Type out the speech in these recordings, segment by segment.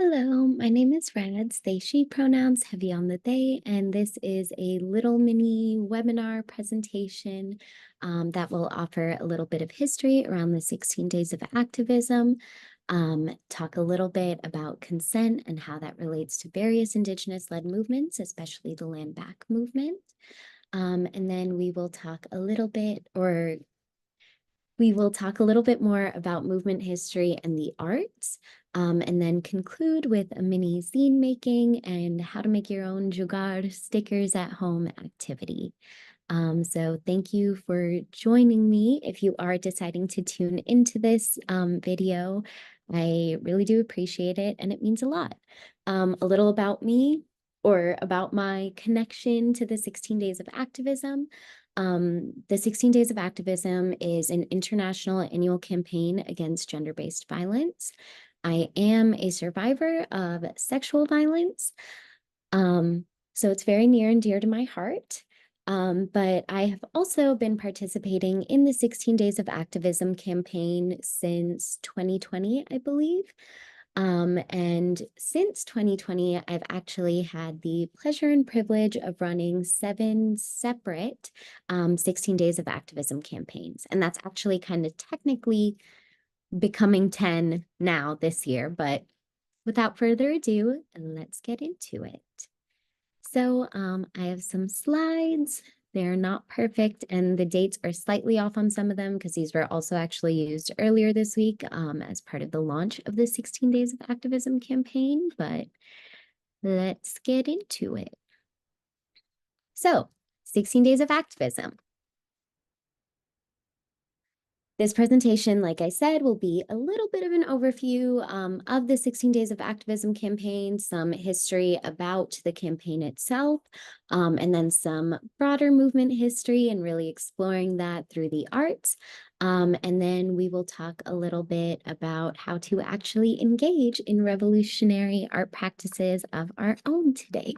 Hello, my name is Rads, they, she pronouns, heavy on the they, and this is a little mini webinar presentation that will offer a little bit of history around the 16 Days of Activism, talk a little bit about consent and how that relates to various Indigenous-led movements, especially the Land Back movement. And then we will talk a little bit, more about movement history and the arts, and then conclude with a mini zine making and how to make your own jugar stickers at home activity. So thank you for joining me. If you are deciding to tune into this video, I really do appreciate it and it means a lot. A little about me, or about my connection to the 16 Days of Activism. The 16 Days of Activism is an international annual campaign against gender-based violence. I am a survivor of sexual violence, so it's very near and dear to my heart. But I have also been participating in the 16 Days of Activism campaign since 2020, I believe. And since 2020, I've actually had the pleasure and privilege of running 7 separate 16 Days of Activism campaigns. And that's actually kind of technically becoming 10 now this year. But without further ado, let's get into it. So I have some slides. They're not perfect, and the dates are slightly off on some of them because these were also actually used earlier this week as part of the launch of the 16 Days of Activism campaign, but let's get into it. So, 16 Days of Activism. This presentation, like I said, will be a little bit of an overview of the 16 Days of Activism campaign, some history about the campaign itself, and then some broader movement history and really exploring that through the arts. And then we will talk a little bit about how to actually engage in revolutionary art practices of our own today.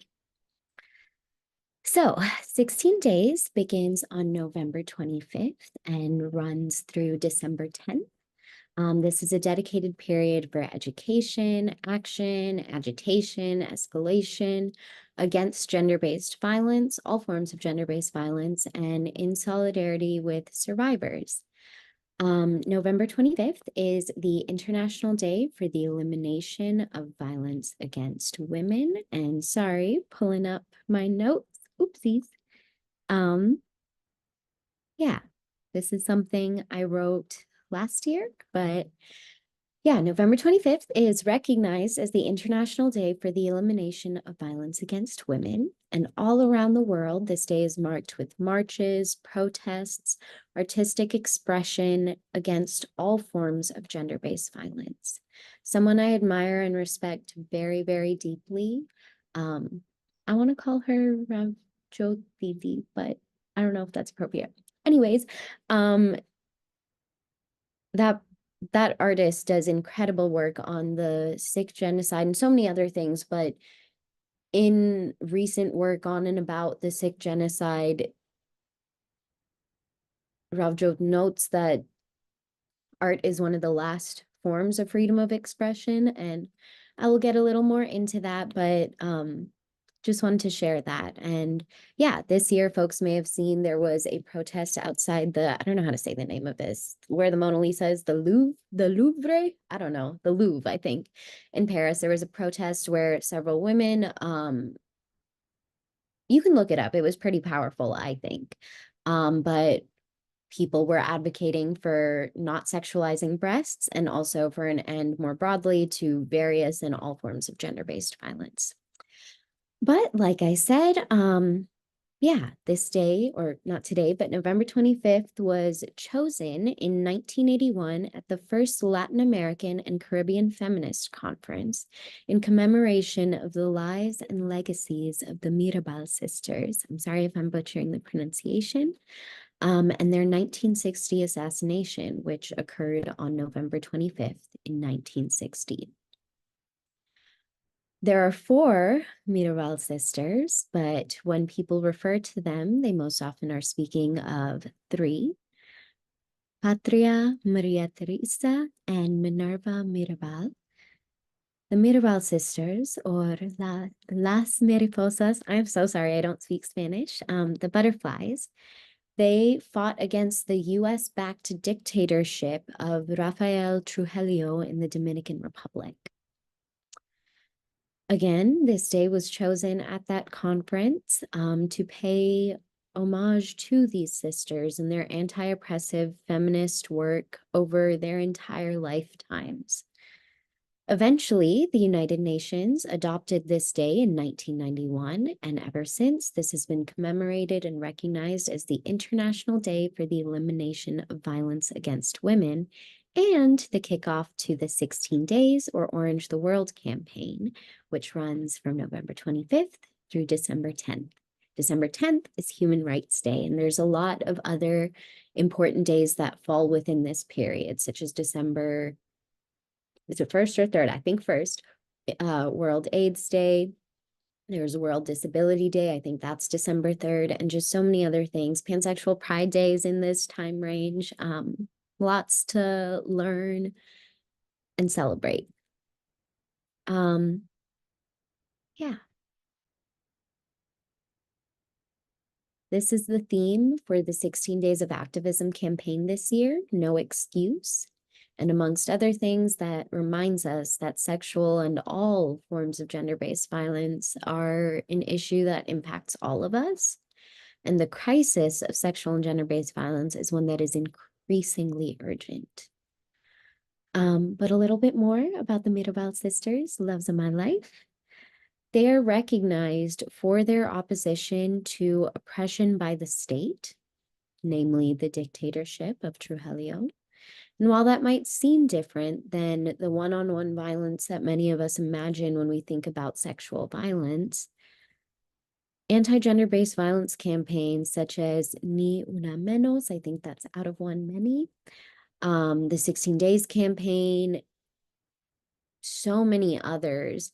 So 16 Days begins on November 25th and runs through December 10th. This is a dedicated period for education, action, agitation, escalation against gender-based violence, all forms of gender-based violence, and in solidarity with survivors. November 25th is the International Day for the Elimination of Violence Against Women. And sorry, pulling up my notes. Oopsies. Yeah, this is something I wrote last year, but yeah, November 25th is recognized as the International Day for the Elimination of Violence Against Women. And all around the world, this day is marked with marches, protests, artistic expression against all forms of gender-based violence. Someone I admire and respect very, very deeply. I want to call her Jyoti, but I don't know if that's appropriate. Anyways, that artist does incredible work on the Sikh genocide and so many other things, but in recent work on and about the Sikh genocide, Ravjot notes that art is one of the last forms of freedom of expression, and I will get a little more into that, but just wanted to share that. And yeah, this year, folks may have seen there was a protest outside I don't know how to say the name of this, where the Mona Lisa is, the Louvre? I don't know, the Louvre, I think, in Paris. There was a protest where several women, you can look it up. It was pretty powerful, I think. But people were advocating for not sexualizing breasts and also for an end more broadly to various and all forms of gender-based violence. But like I said, yeah, this day, or not today, but November 25th was chosen in 1981 at the first Latin American and Caribbean Feminist Conference in commemoration of the lives and legacies of the Mirabal Sisters. I'm sorry if I'm butchering the pronunciation. And their 1960 assassination, which occurred on November 25th in 1960. There are 4 Mirabal sisters, but when people refer to them, they most often are speaking of 3, Patria Maria Teresa and Minerva Mirabal. The Mirabal Sisters, or Las Mariposas, I'm so sorry, I don't speak Spanish, the butterflies, they fought against the US-backed dictatorship of Rafael Trujillo in the Dominican Republic. Again, this day was chosen at that conference to pay homage to these sisters and their anti-oppressive feminist work over their entire lifetimes. Eventually, the United Nations adopted this day in 1991, and ever since, this has been commemorated and recognized as the International Day for the Elimination of Violence Against Women, and the kickoff to the 16 Days or Orange the World campaign, which runs from November 25th through December 10th. December 10th is Human Rights Day, and there's a lot of other important days that fall within this period, such as December, is it 1st or 3rd? I think 1st, World AIDS Day. There's World Disability Day. I think that's December 3rd, and just so many other things. Pansexual Pride Days in this time range. Lots to learn and celebrate. Yeah. This is the theme for the 16 Days of Activism campaign this year, No Excuse. And amongst other things, that reminds us that sexual and all forms of gender-based violence are an issue that impacts all of us. And the crisis of sexual and gender-based violence is one that is increasingly urgent. But a little bit more about the Mirabal Sisters, Loves of My Life. They are recognized for their opposition to oppression by the state, namely the dictatorship of Trujillo. And while that might seem different than the one-on-one violence that many of us imagine when we think about sexual violence, anti-gender-based violence campaigns such as Ni Una Menos, I think that's out of one many, the 16 Days campaign, so many others,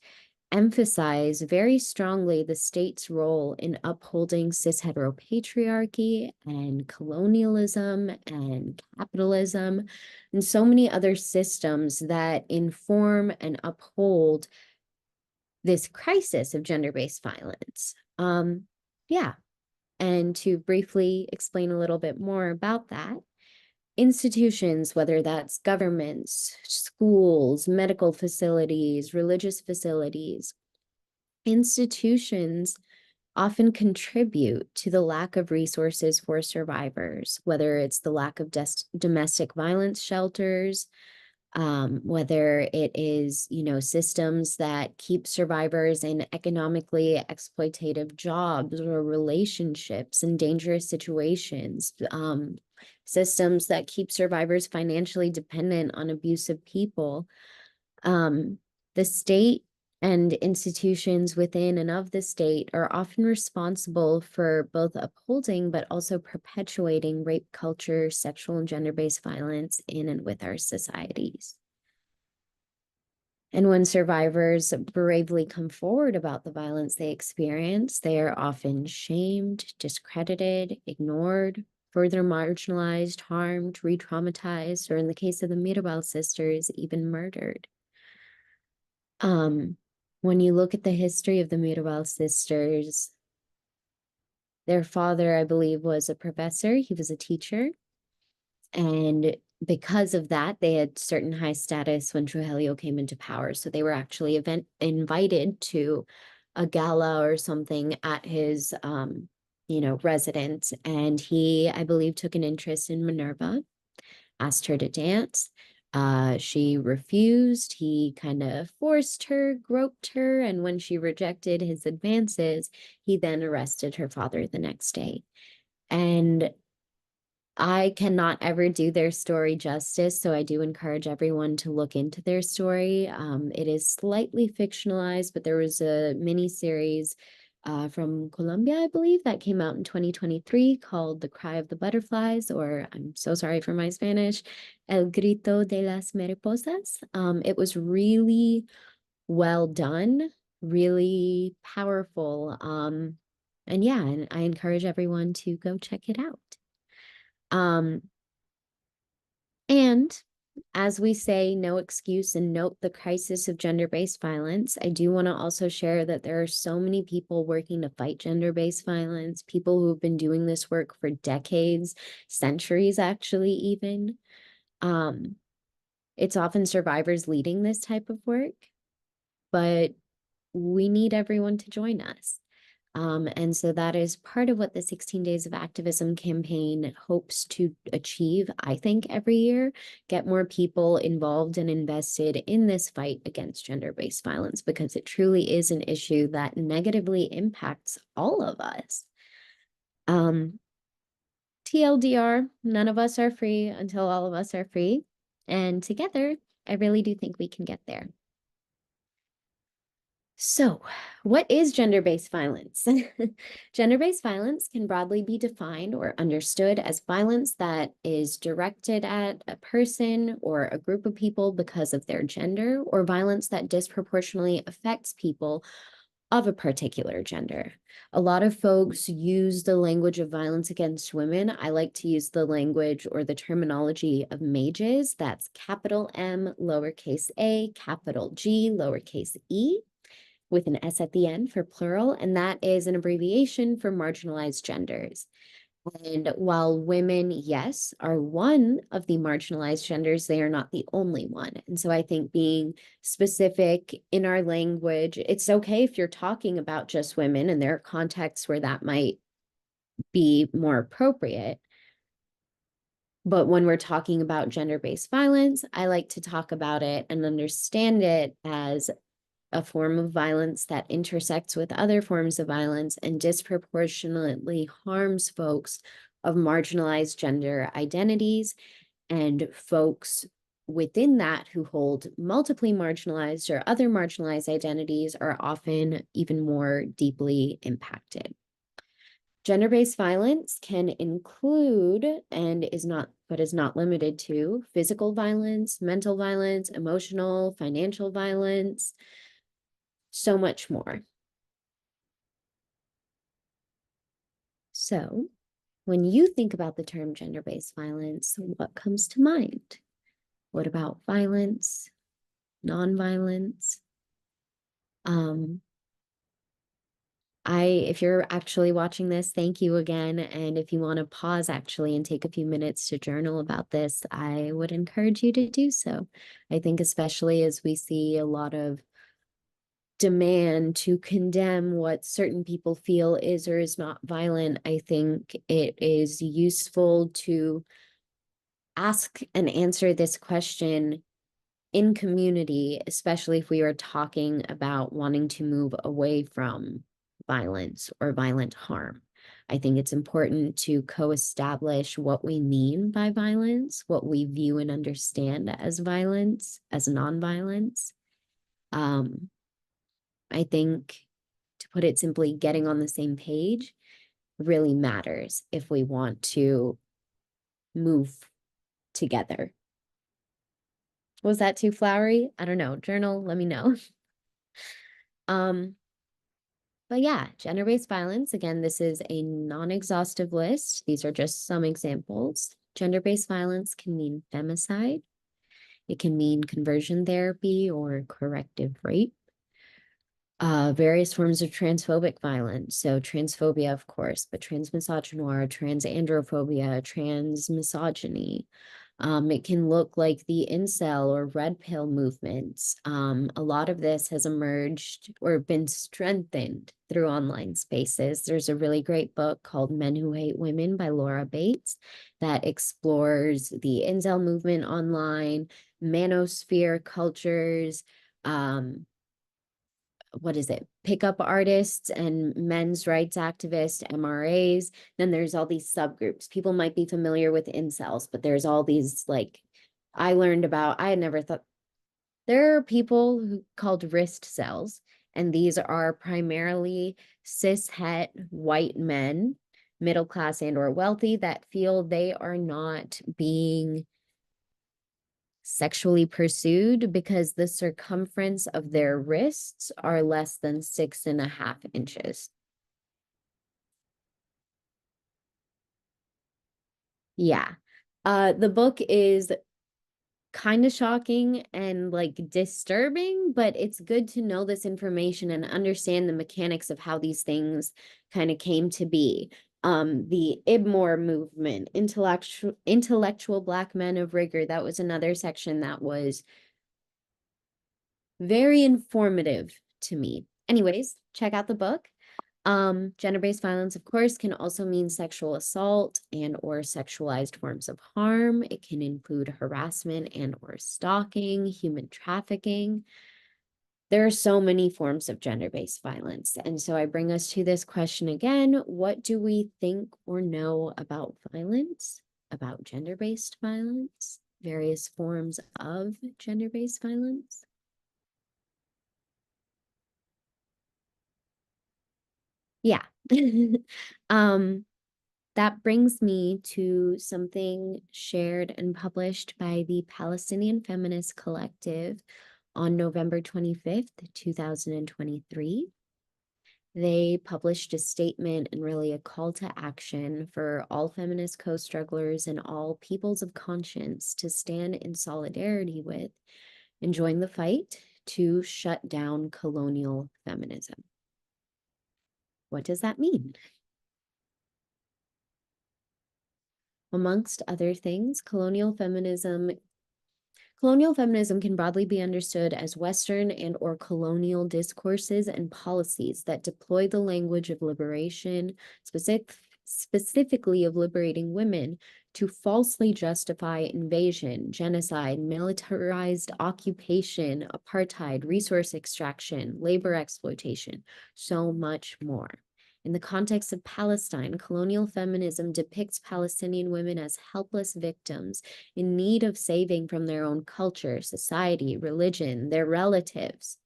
emphasize very strongly the state's role in upholding cis heteropatriarchy and colonialism and capitalism and so many other systems that inform and uphold this crisis of gender-based violence. Yeah, and to briefly explain a little bit more about that, institutions, whether that's governments, schools, medical facilities, religious facilities, institutions often contribute to the lack of resources for survivors, whether it's the lack of domestic violence shelters, whether it is, systems that keep survivors in economically exploitative jobs or relationships in dangerous situations, systems that keep survivors financially dependent on abusive people. The state and institutions within and of the state are often responsible for both upholding but also perpetuating rape culture, sexual and gender-based violence in and with our societies. And when survivors bravely come forward about the violence they experience, they are often shamed, discredited, ignored, further marginalized, harmed, re-traumatized, or in the case of the Mirabal sisters, even murdered. When you look at the history of the Mirabal sisters, their father, I believe, was a professor. He was a teacher. And because of that, they had certain high status when Trujillo came into power. So they were actually invited to a gala or something at his, residence. And he, I believe, took an interest in Minerva, asked her to dance. She refused. He kind of forced her, groped her, and when she rejected his advances, he then arrested her father the next day. And I cannot ever do their story justice, so I do encourage everyone to look into their story. It is slightly fictionalized, but there was a mini-series from Colombia, I believe, that came out in 2023 called The Cry of the Butterflies, or I'm so sorry for my Spanish, El Grito de las Mariposas. It was really well done, really powerful. And yeah, and I encourage everyone to go check it out. And as we say, no excuse and note the crisis of gender-based violence, I do want to also share that there are so many people working to fight gender-based violence, people who have been doing this work for decades, centuries, actually, even. It's often survivors leading this type of work, but we need everyone to join us. And so that is part of what the 16 Days of Activism campaign hopes to achieve, I think, every year, get more people involved and invested in this fight against gender-based violence, because it truly is an issue that negatively impacts all of us. TLDR, none of us are free until all of us are free. And together, I really do think we can get there. So, what is gender-based violence? Gender-based violence can broadly be defined or understood as violence that is directed at a person or a group of people because of their gender, or violence that disproportionately affects people of a particular gender. A lot of folks use the language of violence against women. I like to use the language or the terminology of MAGES. That's capital M, lowercase a, capital G, lowercase e, with an S at the end for plural, and that is an abbreviation for marginalized genders. And while women, yes, are one of the marginalized genders, they are not the only one. And so I think being specific in our language, it's okay if you're talking about just women, and there are contexts where that might be more appropriate. But when we're talking about gender-based violence, I like to talk about it and understand it as a form of violence that intersects with other forms of violence and disproportionately harms folks of marginalized gender identities, and folks within that who hold multiply marginalized or other marginalized identities are often even more deeply impacted. Gender-based violence can include and is not limited to physical violence, mental violence, emotional, financial violence, so much more. So, when you think about the term gender-based violence, what comes to mind? What about violence, non-violence? If you're actually watching this, thank you again. And if you want to pause actually and take a few minutes to journal about this, I would encourage you to do so. I think especially as we see a lot of demand to condemn what certain people feel is or is not violent, I think it is useful to ask and answer this question in community, especially if we are talking about wanting to move away from violence or violent harm. I think it's important to co-establish what we mean by violence, what we view and understand as violence, as non-violence. I think, to put it simply, getting on the same page really matters if we want to move together. Was that too flowery? I don't know. Journal, let me know. But yeah, gender-based violence, again, this is a non-exhaustive list. These are just some examples. Gender-based violence can mean femicide. It can mean conversion therapy or corrective rape. Various forms of transphobic violence. So transphobia, of course, but transmisogynoir, transandrophobia, transmisogyny. It can look like the incel or red pill movements. A lot of this has emerged or been strengthened through online spaces. There's a really great book called Men Who Hate Women by Laura Bates that explores the incel movement online, manosphere cultures, pickup artists and men's rights activists, MRAs. Then there's all these subgroups. People might be familiar with incels, but there's all these, like, I had never thought, there are people who called wrist cells, and these are primarily cis-het white men, middle class and or wealthy, that feel they are not being sexually pursued because the circumference of their wrists are less than 6.5 inches. Yeah. The book is kind of shocking and like disturbing, but it's good to know this information and understand the mechanics of how these things kind of came to be. The IDEVAW movement, intellectual Black men of rigor, that was another section that was very informative to me. Anyways, check out the book. Gender-based violence, of course, can also mean sexual assault and or sexualized forms of harm. It can include harassment and or stalking, human trafficking. There are so many forms of gender-based violence. And so I bring us to this question again. What do we think or know about violence, about gender-based violence, various forms of gender-based violence? Yeah. That brings me to something shared and published by the Palestinian Feminist Collective on November 25th, 2023. They published a statement and really a call to action for all feminist co-strugglers and all peoples of conscience to stand in solidarity with and join the fight to shut down colonial feminism. What does that mean? Amongst other things, colonial feminism can broadly be understood as Western and or colonial discourses and policies that deploy the language of liberation, specifically of liberating women, to falsely justify invasion, genocide, militarized occupation, apartheid, resource extraction, labor exploitation, so much more. In the context of Palestine, colonial feminism depicts Palestinian women as helpless victims in need of saving from their own culture, society, religion, their relatives,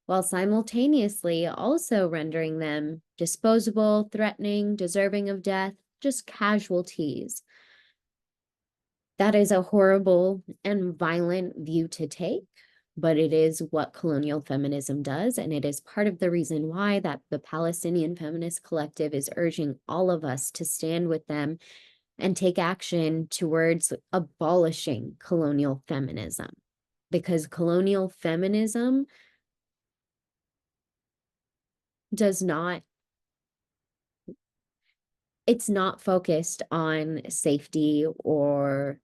while simultaneously also rendering them disposable, threatening, deserving of death, just casualties. That is a horrible and violent view to take, but it is what colonial feminism does, and it is part of the reason why that the Palestinian Feminist Collective is urging all of us to stand with them and take action towards abolishing colonial feminism, because colonial feminism it's not focused on safety or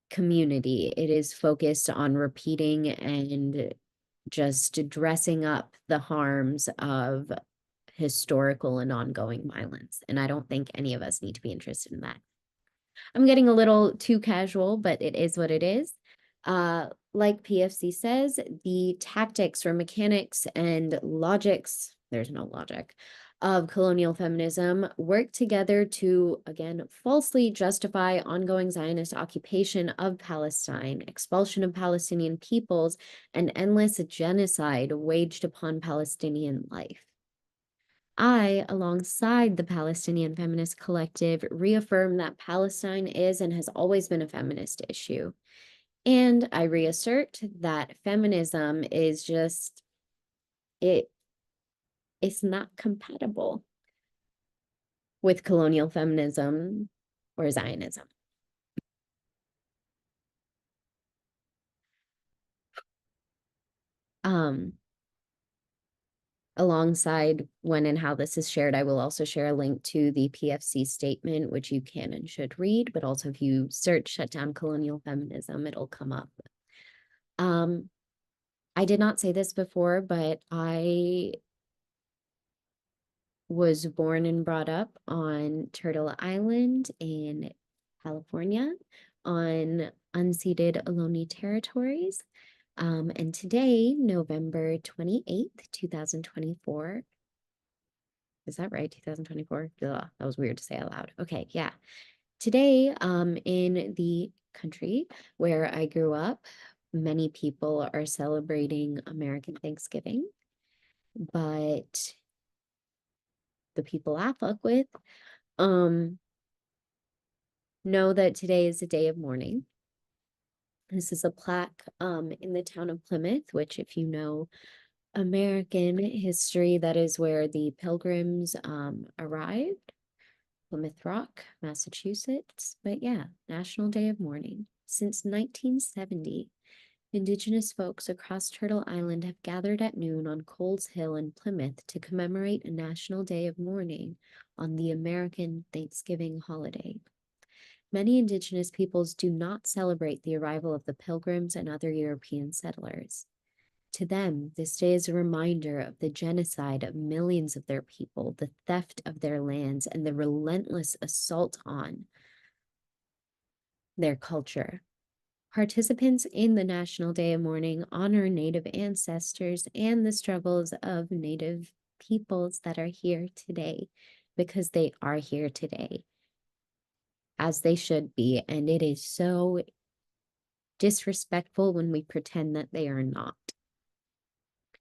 community. It is focused on repeating and just dressing up the harms of historical and ongoing violence. And I don't think any of us need to be interested in that. I'm getting a little too casual, but it is what it is. Like PFC says, the tactics or mechanics and logics, there's no logic, of colonial feminism work together to, again, falsely justify ongoing Zionist occupation of Palestine, expulsion of Palestinian peoples, and endless genocide waged upon Palestinian life. I, alongside the Palestinian Feminist Collective, reaffirm that Palestine is and has always been a feminist issue. And I reassert that feminism is just, it's not compatible with colonial feminism or Zionism. Alongside when and how this is shared, I will also share a link to the PFC statement, which you can and should read, but also if you search shut down colonial feminism, it'll come up. I did not say this before, but I was born and brought up on Turtle Island in California on unceded Ohlone territories. And today, November 28th, 2024, is that right? 2024? Ugh, that was weird to say out loud. Okay, yeah. Today, in the country where I grew up, many people are celebrating American Thanksgiving, but the people I fuck with know that today is a day of mourning. This is a plaque in the town of Plymouth, which, if you know American history, that is where the Pilgrims arrived. Plymouth Rock, Massachusetts. But yeah, National Day of Mourning. Since 1970, Indigenous folks across Turtle Island have gathered at noon on Coles Hill in Plymouth to commemorate a national day of mourning on the American Thanksgiving holiday. Many Indigenous peoples do not celebrate the arrival of the Pilgrims and other European settlers. To them, this day is a reminder of the genocide of millions of their people, the theft of their lands, and the relentless assault on their culture. Participants in the National Day of Mourning honor Native ancestors and the struggles of Native peoples that are here today, because they are here today, as they should be. And it is so disrespectful when we pretend that they are not.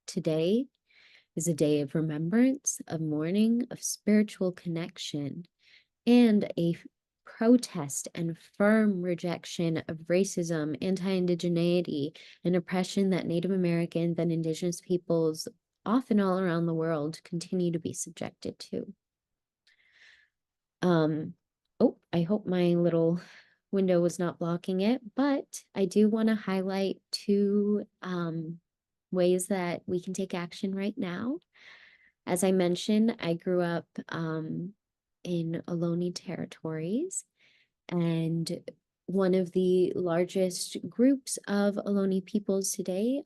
Today is a day of remembrance, of mourning, of spiritual connection, and a protest and firm rejection of racism, anti-indigeneity, and oppression that Native Americans and Indigenous peoples, often all around the world, continue to be subjected to. Oh, I hope my little window was not blocking it, but I do want to highlight two ways that we can take action right now. As I mentioned, I grew up in Ohlone territories, and one of the largest groups of Ohlone peoples today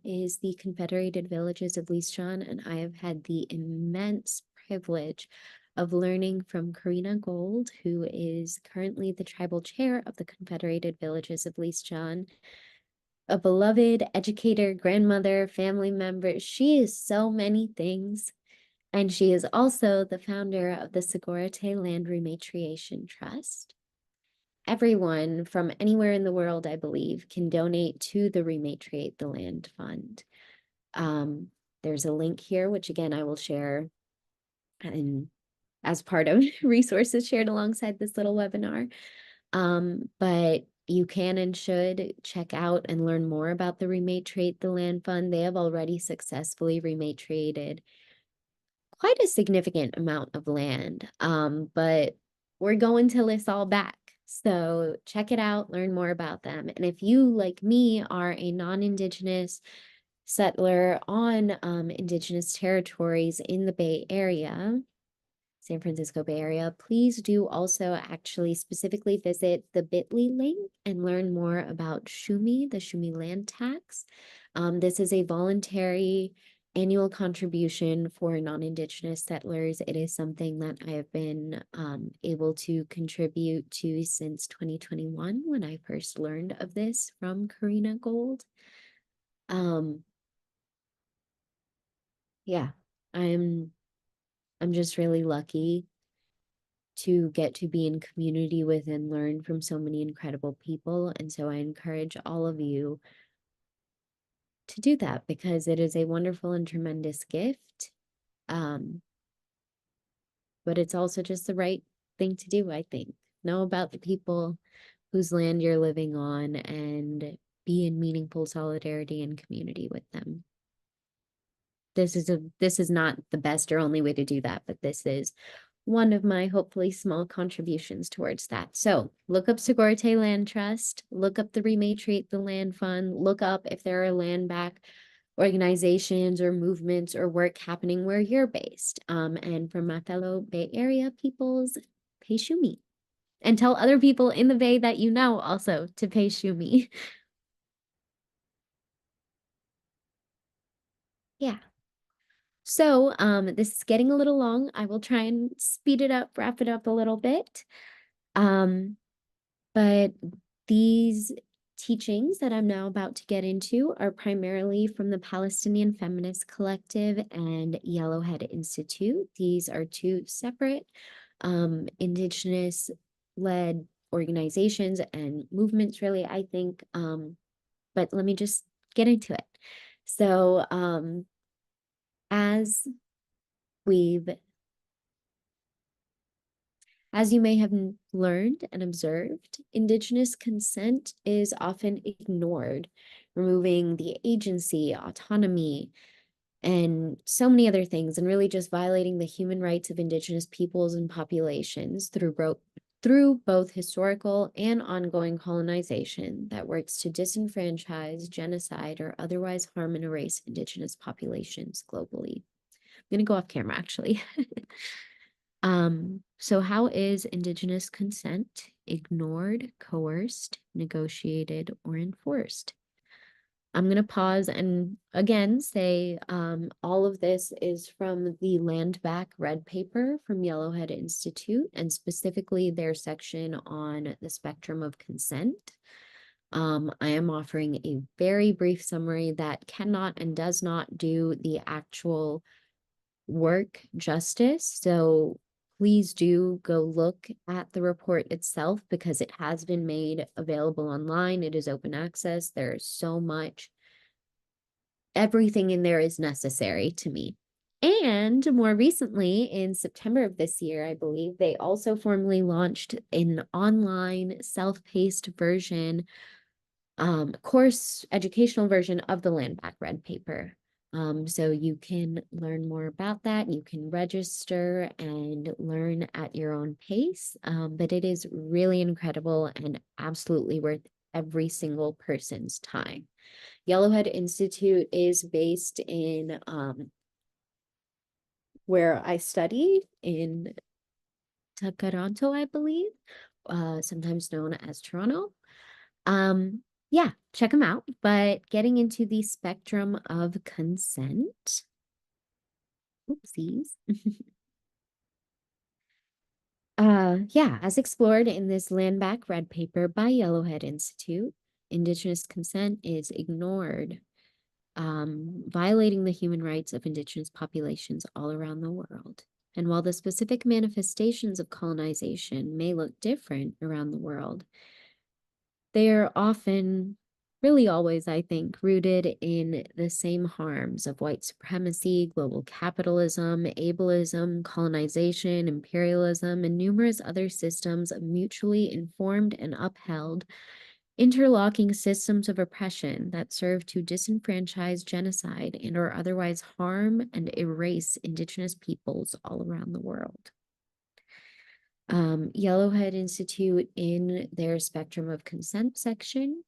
is the Confederated Villages of Least John, and I have had the immense privilege of learning from Karina Gold, who is currently the tribal chair of the Confederated Villages of Least John, a beloved educator, grandmother, family member. She is so many things. And she is also the founder of the Sogorea Land Rematriation Trust. Everyone from anywhere in the world, I believe, can donate to the Rematriate the Land Fund. There's a link here, which again, I will share and as part of resources shared alongside this little webinar. But you can and should check out and learn more about the Rematriate the Land Fund. They have already successfully rematriated quite a significant amount of land, but we're going to list all back. So check it out, learn more about them. And if you, like me, are a non-Indigenous settler on Indigenous territories in the Bay Area, San Francisco Bay Area, please do also actually specifically visit the bit.ly link and learn more about Shumi, the Shumi land tax. This is a voluntary annual contribution for non-Indigenous settlers. It is something that I have been able to contribute to since 2021 when I first learned of this from Karina Gold. Yeah, I'm just really lucky to get to be in community with and learn from so many incredible people. And so I encourage all of you to do that, because it is a wonderful and tremendous gift. But it's also just the right thing to do, I think. Know about the people whose land you're living on and be in meaningful solidarity and community with them. This is not the best or only way to do that, but this is one of my hopefully small contributions towards that. So look up Sogorea Land Trust, look up the Rematriate the Land Fund, look up if there are land back organizations or movements or work happening where you're based. And for my fellow Bay Area peoples, pay Shumi. And tell other people in the Bay that you know also to pay Shumi. Yeah. So this is getting a little long. I will try and speed it up, wrap it up a little bit. But these teachings that I'm now about to get into are primarily from the Palestinian Feminist Collective and Yellowhead Institute. These are two separate Indigenous-led organizations and movements, really, I think. But let me just get into it. So as you may have learned and observed, Indigenous consent is often ignored, removing the agency, autonomy, and so many other things, and really just violating the human rights of Indigenous peoples and populations through through both historical and ongoing colonization that works to disenfranchise, genocide, or otherwise harm and erase Indigenous populations globally. I'm going to go off camera, actually. So how is Indigenous consent ignored, coerced, negotiated, or enforced? I'm going to pause and again say all of this is from the Land Back Red Paper from Yellowhead Institute, and specifically their section on the spectrum of consent. I am offering a very brief summary that cannot and does not do the actual work justice. So please do go look at the report itself because it has been made available online. It is open access. There's so much. Everything in there is necessary to me. And more recently, in September of this year, I believe, they also formally launched an online self-paced version, course educational version of the Land Back Red Paper. So you can learn more about that. You can register and learn at your own pace. But it is really incredible and absolutely worth every single person's time. Yellowhead Institute is based in where I study in Toronto, I believe, sometimes known as Toronto. Yeah, check them out. But getting into the spectrum of consent. Oopsies. Yeah, as explored in this Land Back Red Paper by Yellowhead Institute, Indigenous consent is ignored, violating the human rights of Indigenous populations all around the world. And while the specific manifestations of colonization may look different around the world, they are often, really always, I think, rooted in the same harms of white supremacy, global capitalism, ableism, colonization, imperialism, and numerous other systems of mutually informed and upheld interlocking systems of oppression that serve to disenfranchise, genocide, and or otherwise harm and erase Indigenous peoples all around the world. Yellowhead Institute, in their spectrum of consent section,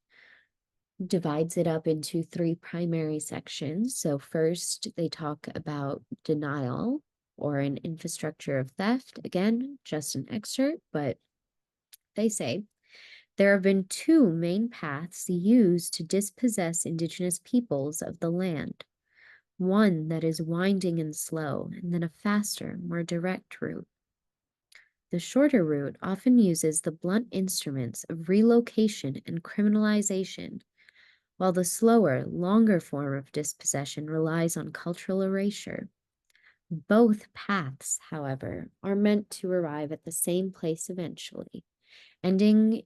divides it up into three primary sections. So first, they talk about denial or an infrastructure of theft. Again, just an excerpt, but they say, there have been two main paths used to dispossess Indigenous peoples of the land. One that is winding and slow, and then a faster, more direct route. The shorter route often uses the blunt instruments of relocation and criminalization, while the slower, longer form of dispossession relies on cultural erasure. Both paths, however, are meant to arrive at the same place eventually, ending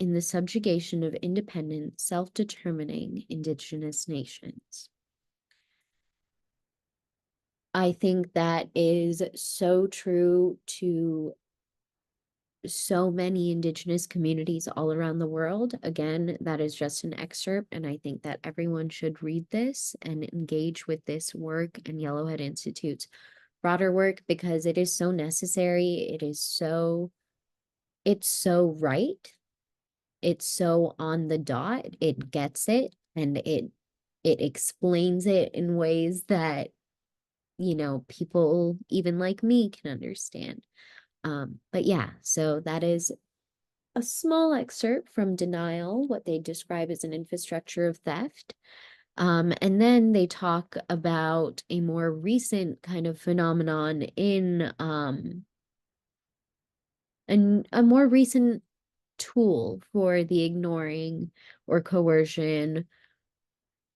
in the subjugation of independent, self-determining Indigenous nations. I think that is so true to so many Indigenous communities all around the world. Again, that is just an excerpt, and I think that everyone should read this and engage with this work and Yellowhead Institute's broader work because it is so necessary. It's so right. It's so on the dot. It gets it, and it explains it in ways that, you know, people even like me can understand. But yeah, so that is a small excerpt from Denial, what they describe as an infrastructure of theft. And then they talk about a more recent kind of phenomenon in a more recent tool for the ignoring or coercion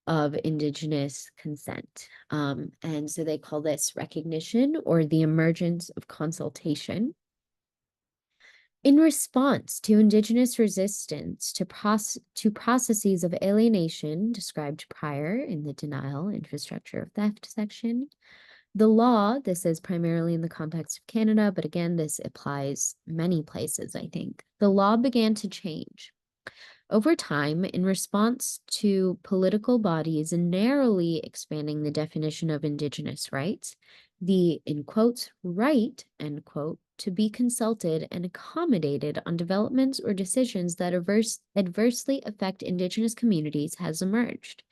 of Indigenous consent. And so they call this recognition or the emergence of consultation. In response to Indigenous resistance to processes of alienation described prior in the denial infrastructure of theft section, the law, this is primarily in the context of Canada, but again, this applies many places, I think. The law began to change. Over time, in response to political bodies narrowly expanding the definition of Indigenous rights, the, in quotes, right, end quote, to be consulted and accommodated on developments or decisions that adversely affect Indigenous communities has emerged.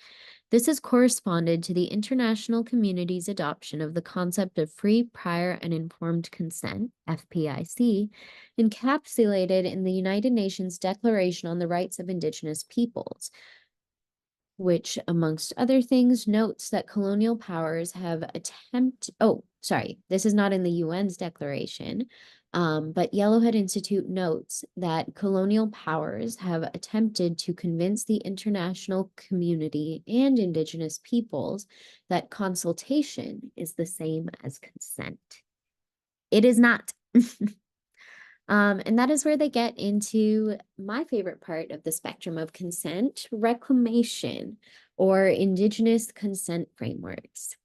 This has corresponded to the international community's adoption of the concept of free, prior, and informed consent, FPIC, encapsulated in the United Nations Declaration on the Rights of Indigenous Peoples, which, amongst other things, notes that colonial powers have this is not in the UN's declaration, but Yellowhead Institute notes that colonial powers have attempted to convince the international community and Indigenous peoples that consultation is the same as consent. It is not. And that is where they get into my favorite part of the spectrum of consent, reclamation, or Indigenous consent frameworks.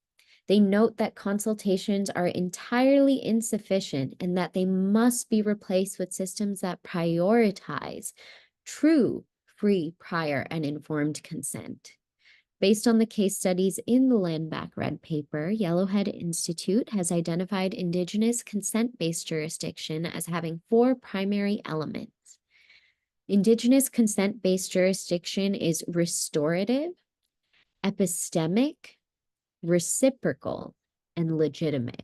They note that consultations are entirely insufficient and that they must be replaced with systems that prioritize true, free, prior, and informed consent. Based on the case studies in the Land Back Red Paper, Yellowhead Institute has identified Indigenous consent-based jurisdiction as having 4 primary elements. Indigenous consent-based jurisdiction is restorative, epistemic, reciprocal, and legitimate.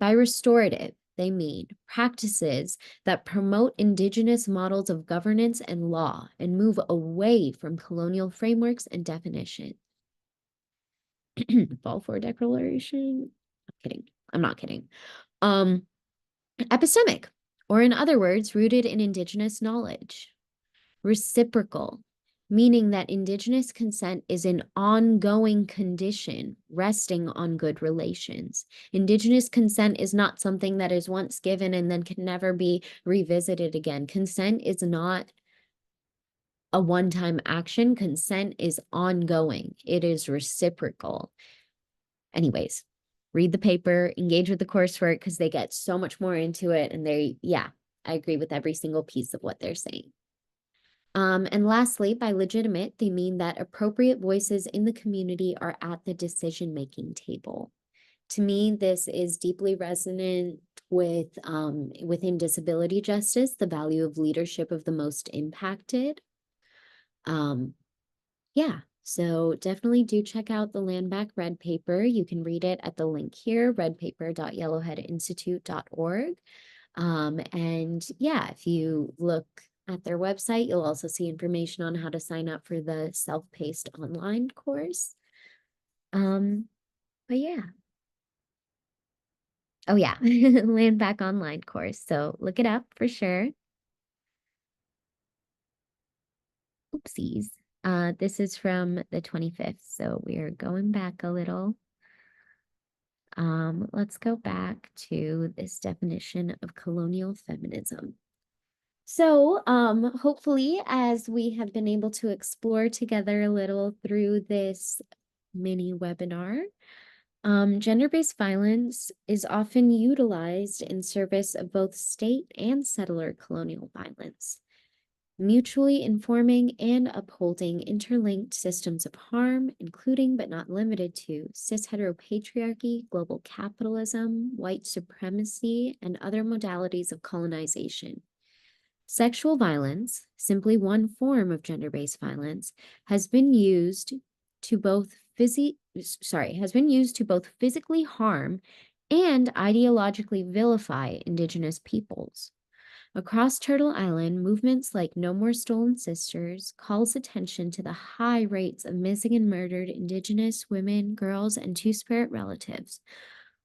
By restorative, they mean practices that promote Indigenous models of governance and law and move away from colonial frameworks and definitions. Balfour Declaration? I'm kidding. I'm not kidding. Epistemic, or in other words, rooted in Indigenous knowledge. Reciprocal, meaning that Indigenous consent is an ongoing condition resting on good relations. Indigenous consent is not something that is once given and then can never be revisited again. Consent is not a one-time action. Consent is ongoing. It is reciprocal. Anyways, read the paper, engage with the coursework because they get so much more into it. And I agree with every single piece of what they're saying. And lastly, by legitimate, they mean that appropriate voices in the community are at the decision-making table. To me, this is deeply resonant with within disability justice, the value of leadership of the most impacted. So definitely do check out the Land Back Red Paper. You can read it at the link here, redpaper.yellowheadinstitute.org. If you look at their website, you'll also see information on how to sign up for the self-paced online course. Land Back online course. So look it up for sure. Oopsies. This is from the 25th, so we're going back a little. Let's go back to this definition of colonial feminism. So, hopefully, as we have been able to explore together a little through this mini webinar, gender-based violence is often utilized in service of both state and settler colonial violence, mutually informing and upholding interlinked systems of harm, including but not limited to cis-heteropatriarchy, global capitalism, white supremacy, and other modalities of colonization. Sexual violence, simply one form of gender-based violence, has been used to both physically harm and ideologically vilify Indigenous peoples. Across Turtle Island, movements like No More Stolen Sisters calls attention to the high rates of missing and murdered Indigenous women, girls, and Two-Spirit relatives,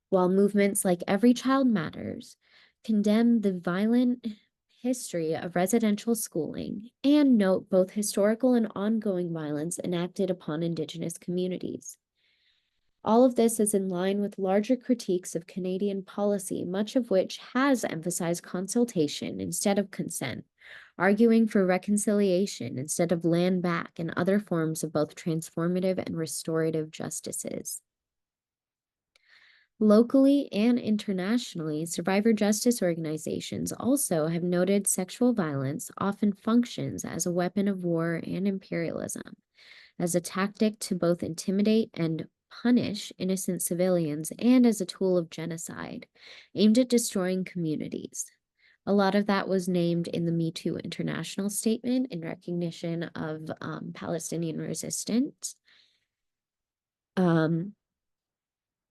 while movements like Every Child Matters condemn the violent history of residential schooling and note both historical and ongoing violence enacted upon Indigenous communities. All of this is in line with larger critiques of Canadian policy, much of which has emphasized consultation instead of consent, arguing for reconciliation instead of land back and other forms of both transformative and restorative justices. Locally and internationally, survivor justice organizations also have noted sexual violence often functions as a weapon of war and imperialism, as a tactic to both intimidate and punish innocent civilians and as a tool of genocide aimed at destroying communities. A lot of that was named in the Me Too International Statement in recognition of Palestinian resistance.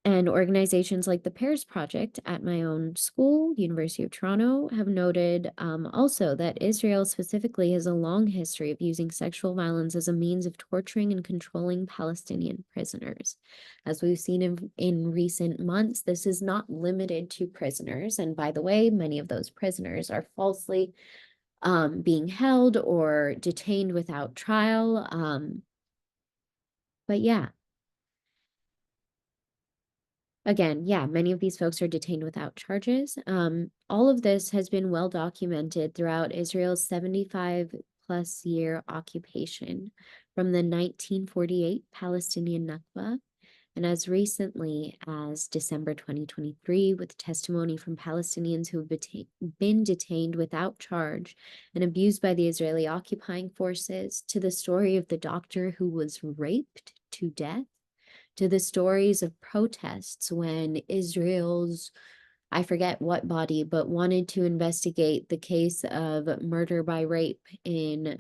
And organizations like the Pairs Project at my own school, University of Toronto, have noted also that Israel specifically has a long history of using sexual violence as a means of torturing and controlling Palestinian prisoners. As we've seen in recent months, this is not limited to prisoners. And by the way, many of those prisoners are falsely being held or detained without trial. But yeah. Again, yeah, many of these folks are detained without charges. All of this has been well documented throughout Israel's 75+ year occupation from the 1948 Palestinian Nakba, and as recently as December 2023, with testimony from Palestinians who have been detained without charge and abused by the Israeli occupying forces, to the story of the doctor who was raped to death, to the stories of protests when Israel's, I forget what body, but wanted to investigate the case of murder by rape in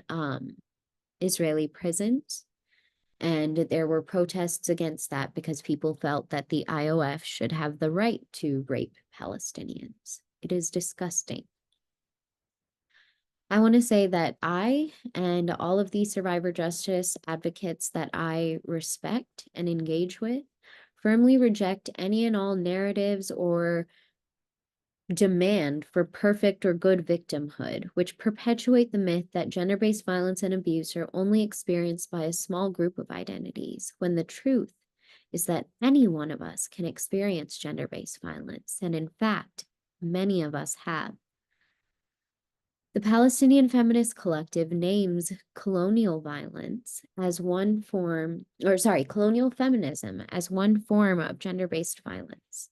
Israeli prisons. And there were protests against that because people felt that the IOF should have the right to rape Palestinians. It is disgusting. I want to say that I and all of these survivor justice advocates that I respect and engage with firmly reject any and all narratives or demand for perfect or good victimhood, which perpetuate the myth that gender-based violence and abuse are only experienced by a small group of identities, when the truth is that any one of us can experience gender-based violence, and in fact, many of us have. The Palestinian Feminist Collective names colonial violence as one form, colonial feminism as one form of gender-based violence,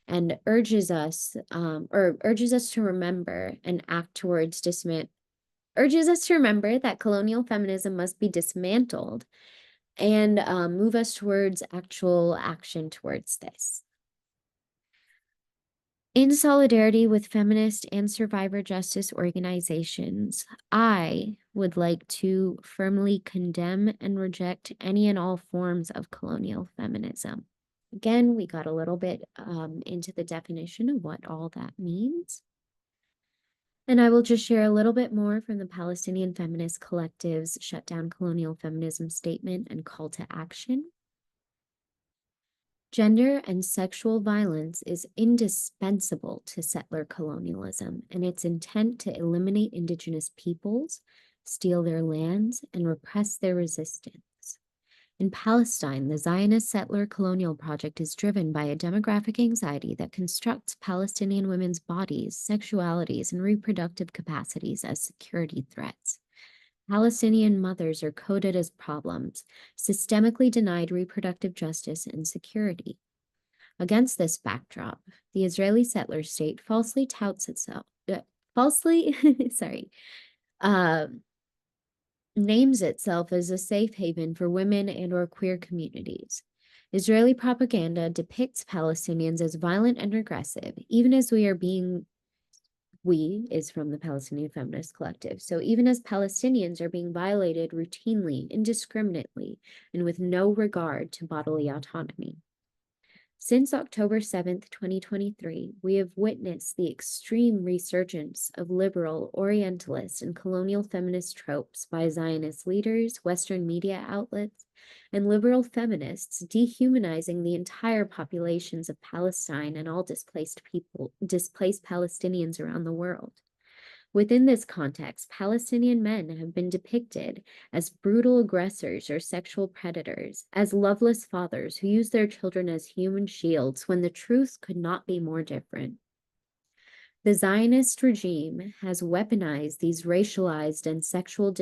and urges us to remember and act towards urges us to remember that colonial feminism must be dismantled and move us towards actual action towards this. In solidarity with feminist and survivor justice organizations, I would like to firmly condemn and reject any and all forms of colonial feminism. Again, we got a little bit into the definition of what all that means. And I will just share a little bit more from the Palestinian Feminist Collective's Shut Down Colonial Feminism Statement and Call to Action. Gender and sexual violence is indispensable to settler colonialism and its intent to eliminate Indigenous peoples, steal their lands, and repress their resistance. In Palestine, the Zionist settler colonial project is driven by a demographic anxiety that constructs Palestinian women's bodies, sexualities, and reproductive capacities as security threats. Palestinian mothers are coded as problems, systemically denied reproductive justice and security. Against this backdrop, the Israeli settler state falsely touts itself, names itself as a safe haven for women and or queer communities. Israeli propaganda depicts Palestinians as violent and aggressive, even as we is from the Palestinian Feminist Collective. So even as Palestinians are being violated routinely, indiscriminately, and with no regard to bodily autonomy. Since October 7th, 2023, we have witnessed the extreme resurgence of liberal, orientalist, and colonial feminist tropes by Zionist leaders, Western media outlets, and liberal feminists, dehumanizing the entire populations of Palestine and all displaced Palestinians around the world. Within this context, Palestinian men have been depicted as brutal aggressors or sexual predators, as loveless fathers who use their children as human shields, when the truth could not be more different. The Zionist regime has weaponized these racialized and sexualized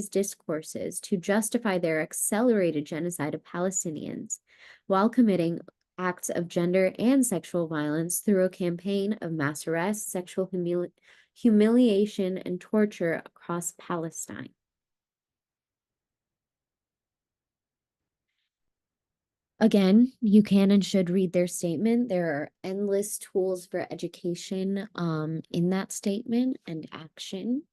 discourses to justify their accelerated genocide of Palestinians, while committing acts of gender and sexual violence through a campaign of mass arrests, sexual humiliation, and torture across Palestine. Again, you can and should read their statement. There are endless tools for education in that statement and action.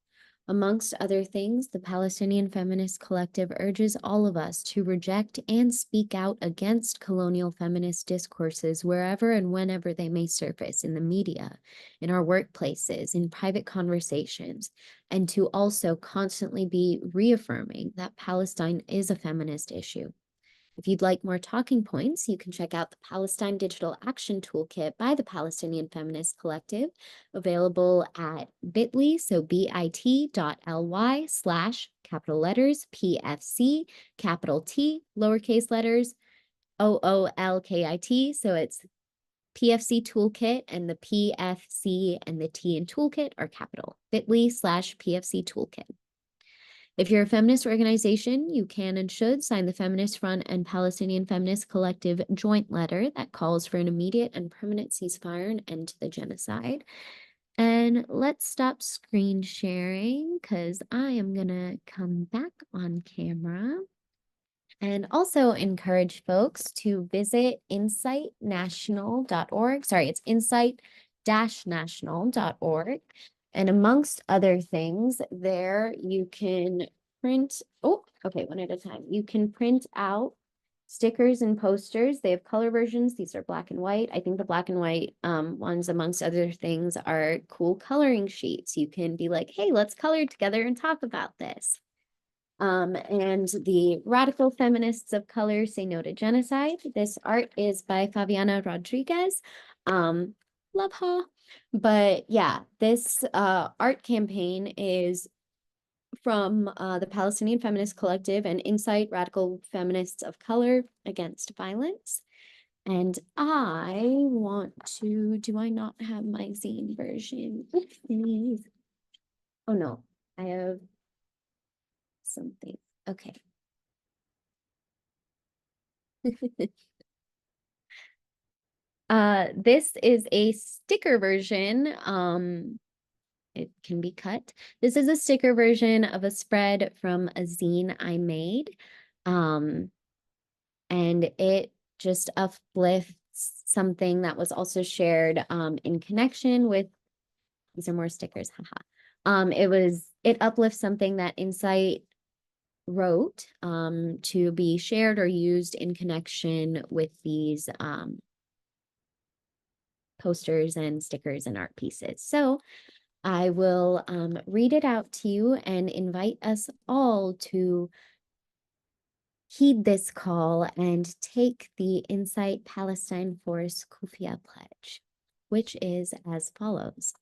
Amongst other things, the Palestinian Feminist Collective urges all of us to reject and speak out against colonial feminist discourses wherever and whenever they may surface in the media, in our workplaces, in private conversations, and to also constantly be reaffirming that Palestine is a feminist issue. If you'd like more talking points, you can check out the Palestine Digital Action Toolkit by the Palestinian Feminist Collective, available at bit.ly, so bit.ly/ capital letters PFC, capital T, lowercase letters OOLKIT. So it's PFC Toolkit, and the PFC and the T in Toolkit are capital. bit.ly/PFC Toolkit. If you're a feminist organization, you can and should sign the Feminist Front and Palestinian Feminist Collective joint letter that calls for an immediate and permanent ceasefire and end to the genocide. And let's stop screen sharing because I am going to come back on camera. And also encourage folks to visit insightnational.org. Sorry, it's insight-national.org. And amongst other things, there you can print, one at a time. You can print out stickers and posters. They have color versions. These are black and white. I think the black and white ones, amongst other things, are cool coloring sheets. You can be like, hey, let's color together and talk about this. And the Radical Feminists of Color Say No to Genocide. This art is by Fabiana Rodriguez. Love her. But yeah, this art campaign is from the Palestinian Feminist Collective and Insight Radical Feminists of Color Against Violence. And I want to, do I not have my zine version? Oh no, I have something. Okay. This is a sticker version. It can be cut. This is a sticker version of a spread from a zine I made. And it just uplifts something that was also shared in connection with, these are more stickers, haha. It uplifts something that Insight wrote to be shared or used in connection with these posters and stickers and art pieces. So I will read it out to you and invite us all to heed this call and take the Insight Palestine Force Kufia Pledge, which is as follows.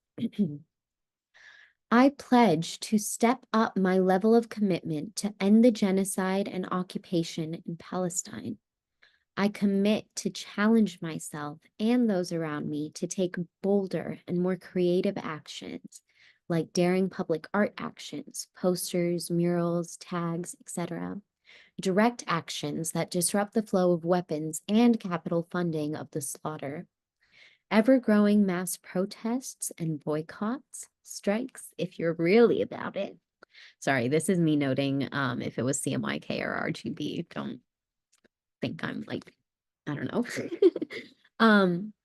I pledge to step up my level of commitment to end the genocide and occupation in Palestine. I commit to challenge myself and those around me to take bolder and more creative actions, like daring public art actions, posters, murals, tags, etc., direct actions that disrupt the flow of weapons and capital funding of the slaughter, ever-growing mass protests and boycotts, strikes, if you're really about it. Sorry, this is me noting if it was CMYK or RGB, don't think I'm like, I don't know.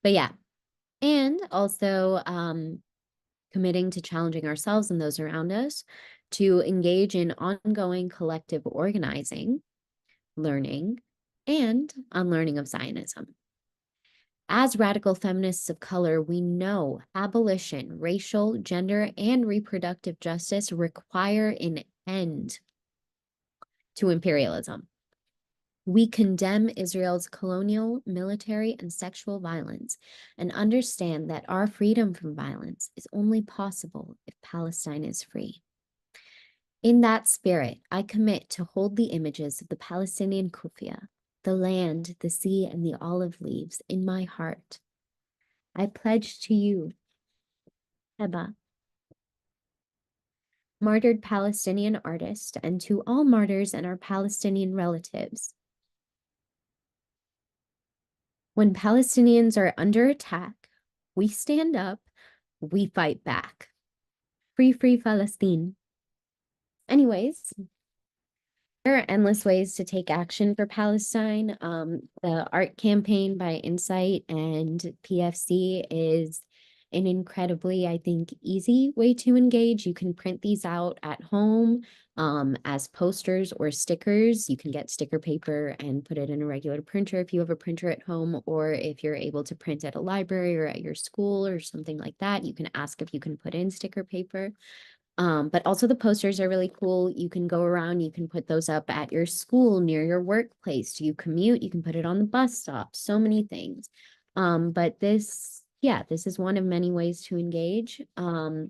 But yeah, and also committing to challenging ourselves and those around us to engage in ongoing collective organizing, learning, and unlearning of Zionism. As radical feminists of color, we know abolition, racial, gender, and reproductive justice require an end to imperialism. We condemn Israel's colonial, military, and sexual violence and understand that our freedom from violence is only possible if Palestine is free. In that spirit, I commit to hold the images of the Palestinian Kufia, the land, the sea, and the olive leaves in my heart. I pledge to you, Heba, martyred Palestinian artist, and to all martyrs and our Palestinian relatives. When Palestinians are under attack, we stand up, we fight back. Free, free Palestine. Anyways, There are endless ways to take action for Palestine. The art campaign by Insight and PFC is an incredibly, I think, easy way to engage. You can print these out at home as posters or stickers. You can get sticker paper and put it in a regular printer if you have a printer at home, or if you're able to print at a library or at your school or something like that, you can ask if you can put in sticker paper. But also the posters are really cool. You can go around, you can put those up at your school, near your workplace. Do you commute? You can put it on the bus stop, so many things. But this is one of many ways to engage. A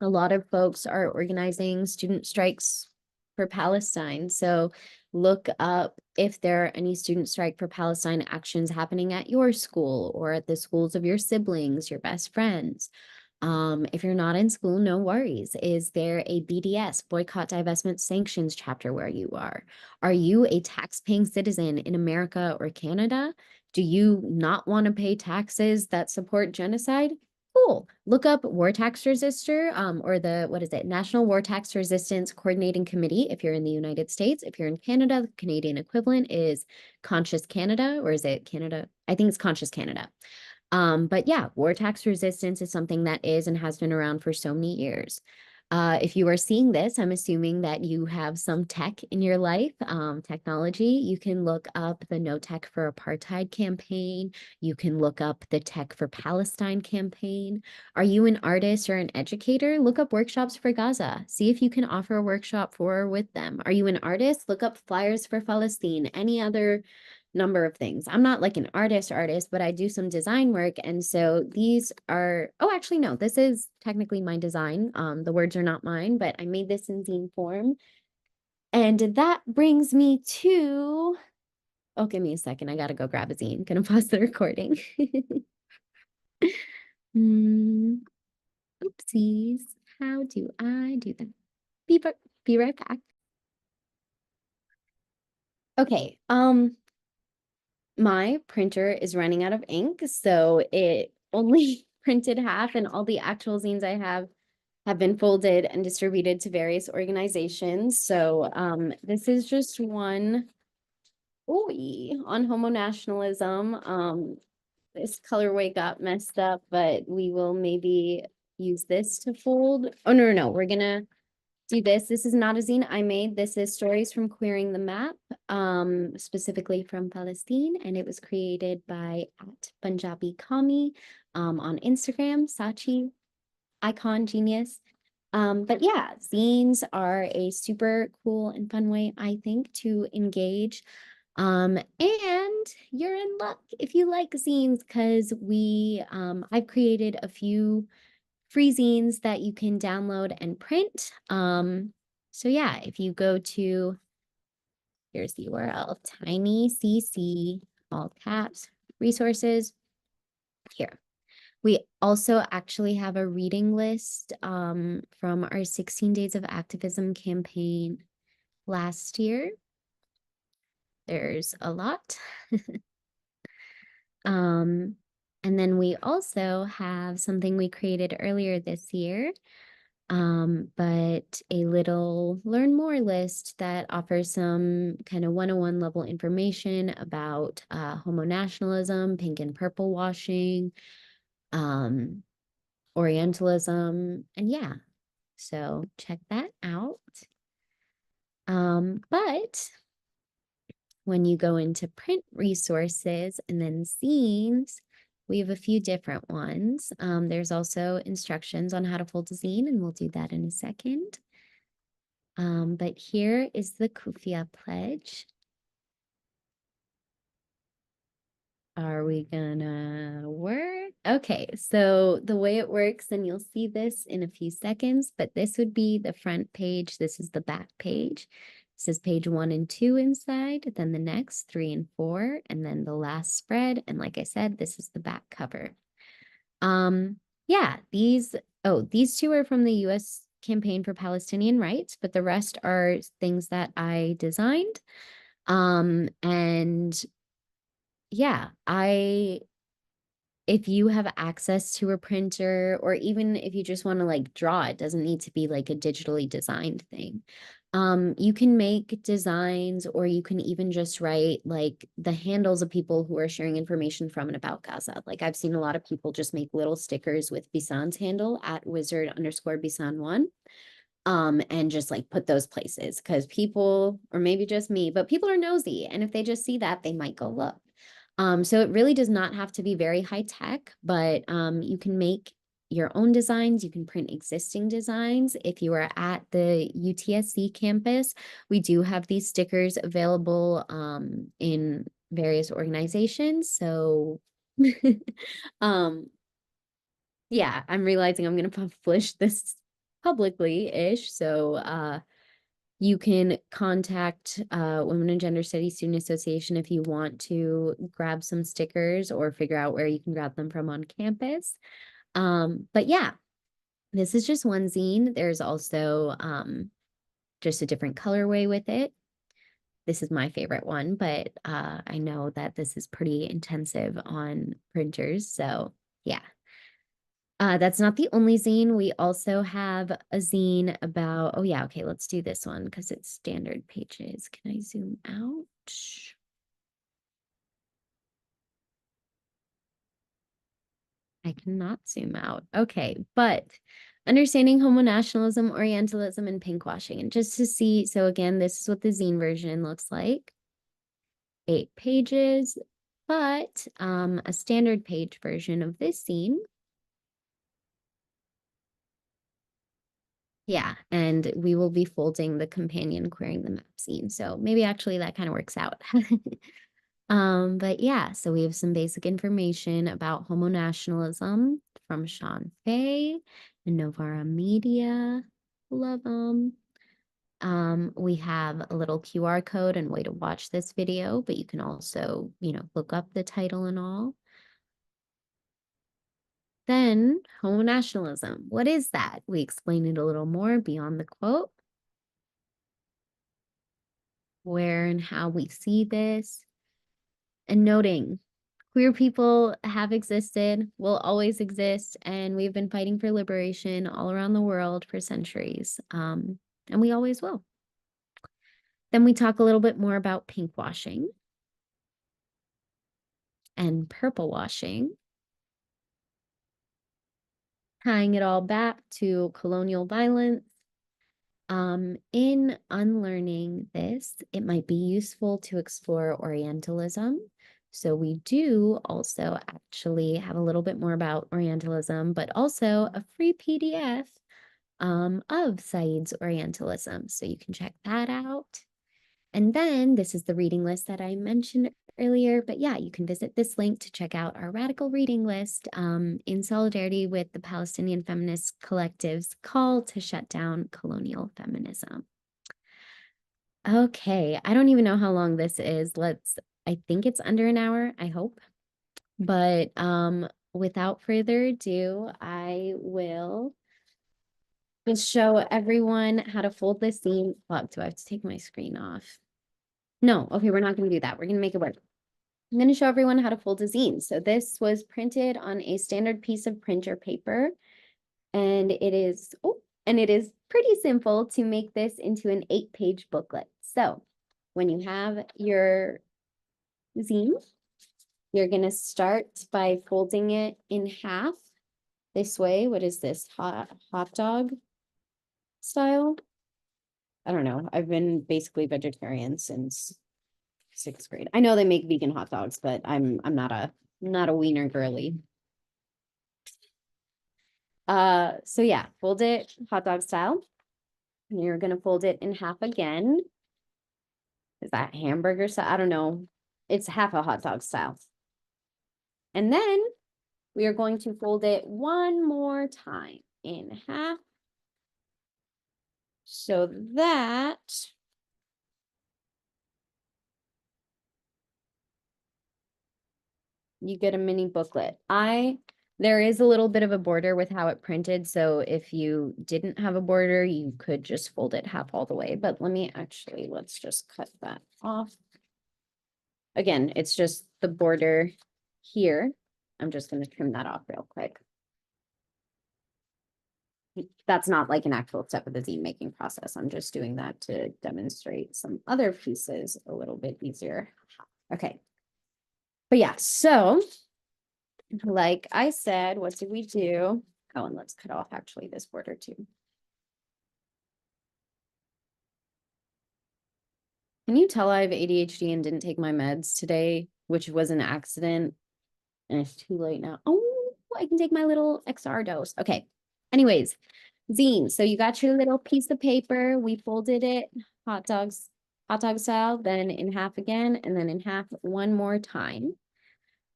lot of folks are organizing student strikes for Palestine. So look up if there are any student strike for Palestine actions happening at your school or at the schools of your siblings, your best friends. If you're not in school, no worries. Is there a BDS, Boycott, Divestment, Sanctions chapter where you are? Are you a tax-paying citizen in America or Canada? Do you not want to pay taxes that support genocide? Cool. Look up War Tax Resistor, or the, what is it, National War Tax Resistance Coordinating Committee if you're in the United States. If you're in Canada, the Canadian equivalent is Conscious Canada, or is it Canada? I think it's Conscious Canada. But yeah, war tax resistance is something that is and has been around for so many years. If you are seeing this, I'm assuming that you have some tech in your life, technology. You can look up the No Tech for Apartheid campaign. You can look up the Tech for Palestine campaign. Are you an artist or an educator? Look up workshops for Gaza. See if you can offer a workshop for or with them. Are you an artist? Look up flyers for Palestine, any other number of things. I'm not like an artist, but I do some design work. And so these are, oh, actually, no, this is technically my design. The words are not mine, but I made this in zine form. And that brings me to, oh, give me a second. I gotta go grab a zine. Gonna pause the recording. Oopsies. How do I do that? Be right back. Okay, my printer is running out of ink, so it only printed half, and all the actual zines I have been folded and distributed to various organizations. So this is just one on homo nationalism. This colorway got messed up, but we will maybe use this to fold. Oh, no, we're gonna do this. This is not a zine I made. This is Stories from Queering the Map, specifically from Palestine, and it was created by @Punjabi Kami on Instagram, Sachi, icon genius. But yeah, zines are a super cool and fun way, I think, to engage. And you're in luck if you like zines, because I've created a few free zines that you can download and print. So yeah, if you go to, here's the URL, tinycc, all caps, resources, here. We also actually have a reading list from our 16 Days of Activism campaign last year. There's a lot. And then we also have something we created earlier this year, but a little learn more list that offers some kind of 101 level information about homo nationalism, pink and purple washing, Orientalism, and yeah, so check that out. But when you go into print resources and then zines, we have a few different ones. There's also instructions on how to fold a zine, and we'll do that in a second. But here is the Kufia pledge. Are we gonna work? Okay, so the way it works, and you'll see this in a few seconds, but this would be the front page. This is the back page. This is page 1 and 2 inside, then the next 3 and 4, and then the last spread. And like I said, this is the back cover. Yeah, these two are from the US Campaign for Palestinian Rights, but the rest are things that I designed. And yeah, if you have access to a printer, or even if you just want to like draw, it doesn't need to be like a digitally designed thing. You can make designs, or you can even just write like the handles of people who are sharing information from and about Gaza. Like I've seen a lot of people just make little stickers with Bisan's handle at wizard_Bisan1. And just like put those places, because people, or maybe just me, but people are nosy. And if they just see that, they might go look. So it really does not have to be very high tech, but you can make your own designs. You can print existing designs. If you are at the UTSC campus, we do have these stickers available in various organizations. So yeah, I'm realizing I'm going to publish this publicly-ish. So you can contact Women and Gender Studies Student Association if you want to grab some stickers or figure out where you can grab them from on campus. But yeah, this is just one zine. There's also just a different colorway with it. This is my favorite one, but I know that this is pretty intensive on printers. So yeah. That's not the only zine. We also have a zine about, oh yeah, okay, let's do this one because it's standard pages. Can I zoom out? I cannot zoom out. Okay, but understanding homonationalism, Orientalism, and pinkwashing. And just to see, so again, this is what the zine version looks like. 8 pages, but a standard page version of this zine. Yeah, and we will be folding the companion querying the map zine. So maybe actually that kind of works out. But yeah, so we have some basic information about homonationalism from Sean Fay and Novara Media. Love them. We have a little QR code and way to watch this video, but you can also, look up the title and all. Then homonationalism. What is that? We explain it a little more beyond the quote. Where and how we see this, and noting queer people have existed, will always exist, and we've been fighting for liberation all around the world for centuries, and we always will. Then we talk a little bit more about pinkwashing and purple washing, tying it all back to colonial violence. In unlearning this, it might be useful to explore Orientalism. So we do also actually have a little bit more about Orientalism, but also a free PDF of Said's Orientalism. So you can check that out. And then this is the reading list that I mentioned earlier, but yeah, you can visit this link to check out our radical reading list in solidarity with the Palestinian feminist collective's call to shut down colonial feminism. Okay, I don't even know how long this is. I think it's under an hour, I hope. But without further ado, I will just show everyone how to fold this zine. Fuck, do I have to take my screen off? No, okay, we're not going to do that. We're going to make it work. I'm going to show everyone how to fold a zine. So this was printed on a standard piece of printer paper, and it is pretty simple to make this into an 8-page booklet. So when you have your zine, you're going to start by folding it in half this way. What is this? Hot dog style? I don't know. I've been basically vegetarian since 6th grade. I know they make vegan hot dogs, but I'm not a wiener girly. So yeah, fold it hot dog style. And you're gonna fold it in half again. Is that hamburger style? I don't know. It's half a hot dog style. And then we are going to fold it one more time in half, so that you get a mini booklet. There is a little bit of a border with how it printed, so if you didn't have a border, you could just fold it half all the way. But let's just cut that off. Again, it's just the border here. I'm just going to trim that off real quick. that's not like an actual step of the zine making process. I'm just doing that to demonstrate some other pieces a little bit easier. Okay. But yeah, so like I said, what did we do? Oh, and let's cut off actually this border too. Can you tell I have ADHD and didn't take my meds today, which was an accident? And it's too late now. Oh, I can take my little XR dose. Okay. Anyways, zine. So you got your little piece of paper. We folded it hot dog style, then in half again, and then in half one more time.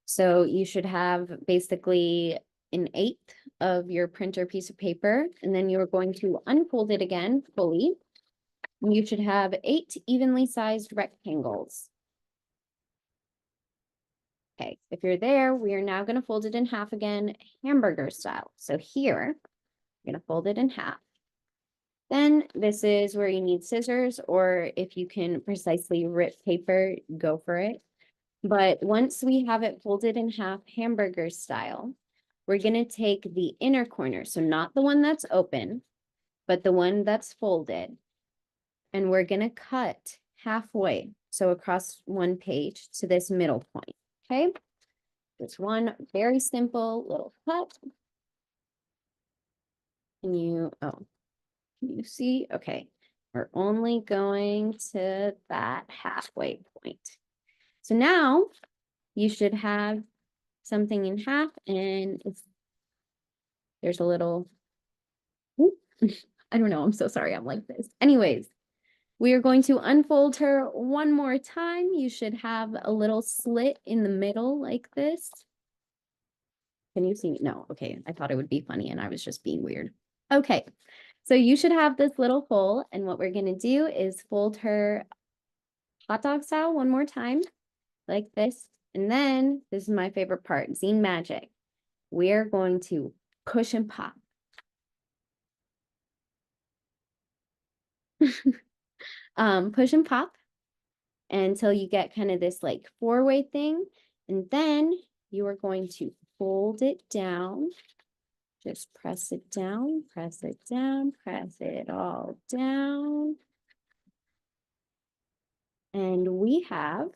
So you should have basically an eighth of your printer piece of paper, and then you're going to unfold it again fully. And you should have 8 evenly sized rectangles. Okay, if you're there, we are now going to fold it in half again, hamburger style. So here, you're going to fold it in half. Then this is where you need scissors, or if you can precisely rip paper, go for it. But once we have it folded in half hamburger style, we're going to take the inner corner, so not the one that's open, but the one that's folded. And we're going to cut halfway, so across one page to this middle point, okay? Just one very simple little cut. Can you see? Okay, we're only going to that halfway point. So now you should have something in half, and there's a little, I don't know, I'm so sorry I'm like this. Anyways, we are going to unfold her one more time. You should have a little slit in the middle like this. Can you see me? No, okay, I thought it would be funny and I was just being weird. Okay, so you should have this little hole, and what we're gonna do is fold her hot dog style one more time, like this. And then, this is my favorite part, zine magic. We're going to push and pop. Push and pop until you get kind of this like 4-way thing. And then you are going to fold it down. Just press it down, press it down, press it all down. And we have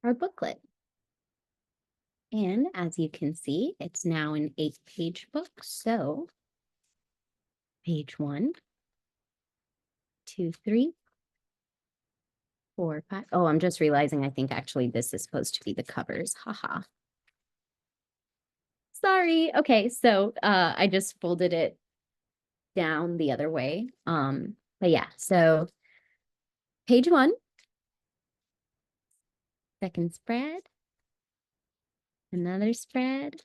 our booklet. And as you can see, it's now an 8-page book. So page 1, 2, 3, 4, 5. Oh, I'm just realizing I think actually this is supposed to be the covers. Haha. Sorry. Okay, so I just folded it down the other way. But yeah, so page 1, second spread, another spread,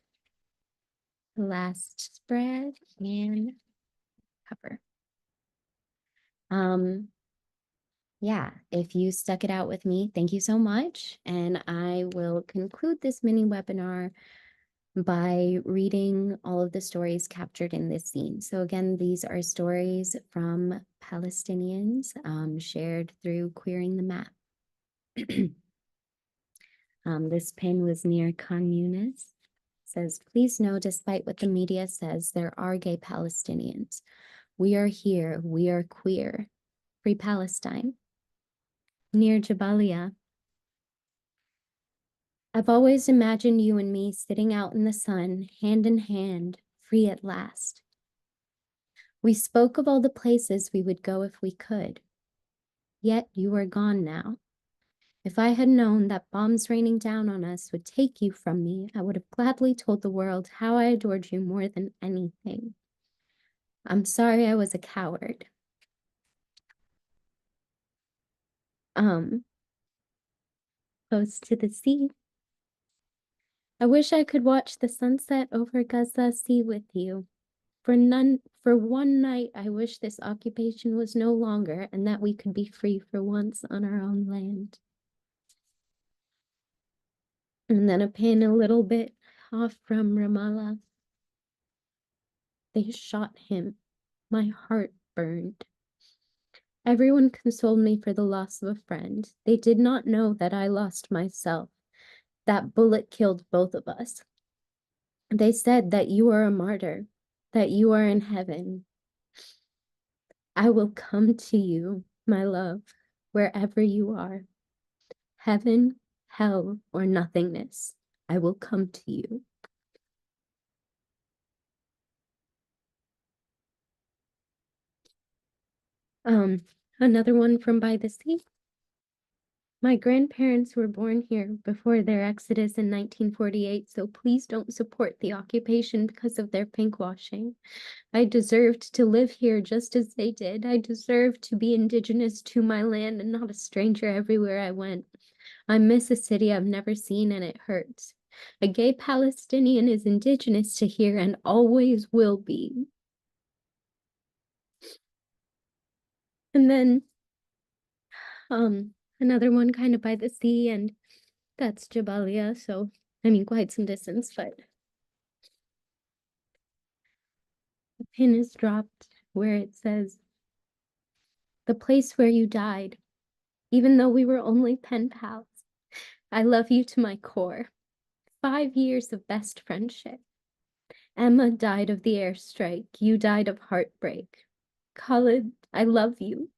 last spread, and cover. Yeah, if you stuck it out with me, thank you so much. And I will conclude this mini webinar by reading all of the stories captured in this zine. So again, these are stories from Palestinians shared through Queering the Map. This pin was near Khan Yunis. Says, please know, despite what the media says, there are gay Palestinians. We are here. We are queer. Free Palestine. Near Jabalia. I've always imagined you and me sitting out in the sun, hand in hand, free at last. We spoke of all the places we would go if we could. Yet you are gone now. If I had known that bombs raining down on us would take you from me, I would have gladly told the world how I adored you more than anything. I'm sorry I was a coward. Close to the sea. I wish I could watch the sunset over Gaza Sea with you. For one night, I wish this occupation was no longer and that we could be free for once on our own land. And then a pin a little bit off from Ramallah. They shot him. My heart burned. Everyone consoled me for the loss of a friend. They did not know that I lost myself. That bullet killed both of us. They said that you are a martyr, that you are in heaven. I will come to you, my love, wherever you are. Heaven, hell, or nothingness, I will come to you. Another one from By the Sea. My grandparents were born here before their exodus in 1948, so please don't support the occupation because of their pinkwashing. I deserved to live here just as they did. I deserved to be indigenous to my land and not a stranger everywhere I went. I miss a city I've never seen and it hurts. A gay Palestinian is indigenous to here and always will be. And then another one kind of by the sea, and that's Jabalia, so I mean quite some distance, but the pin is dropped where it says, the place where you died, even though we were only pen pals. I love you to my core. 5 years of best friendship. Emma died of the airstrike. You died of heartbreak. Khalid, I love you.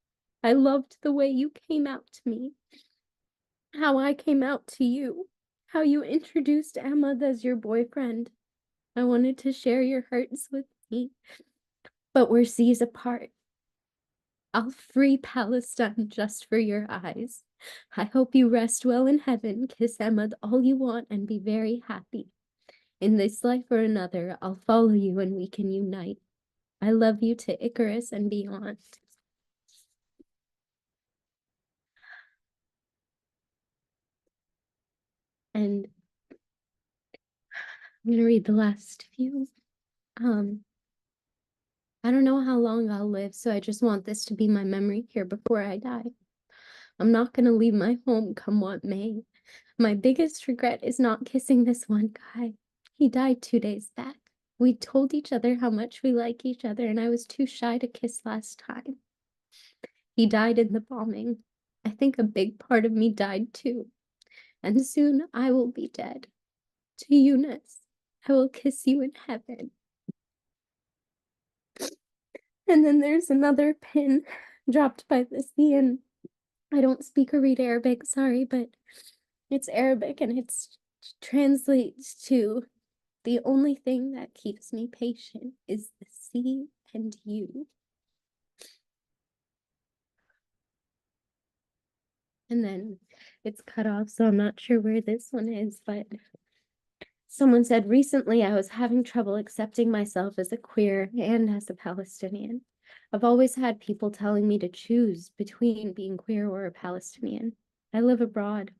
I loved the way you came out to me. How I came out to you. How you introduced Emma as your boyfriend. I wanted to share your hurts with me, but we're seas apart. I'll free Palestine just for your eyes. I hope you rest well in heaven. Kiss Emma all you want and be very happy. In this life or another, I'll follow you and we can unite. I love you to Icarus and beyond. And I'm going to read the last few. I don't know how long I'll live, so I just want this to be my memory here before I die. I'm not going to leave my home come what may. My biggest regret is not kissing this one guy. He died 2 days back. We told each other how much we like each other, and I was too shy to kiss last time. He died in the bombing. I think a big part of me died too. And soon I will be dead. To Eunice, I will kiss you in heaven. And then there's another pin dropped by the sea, and I don't speak or read Arabic, sorry, but it's Arabic and it translates to, the only thing that keeps me patient is the sea and you. And then it's cut off, so I'm not sure where this one is, but someone said, recently I was having trouble accepting myself as a queer and as a Palestinian. I've always had people telling me to choose between being queer or a Palestinian. I live abroad.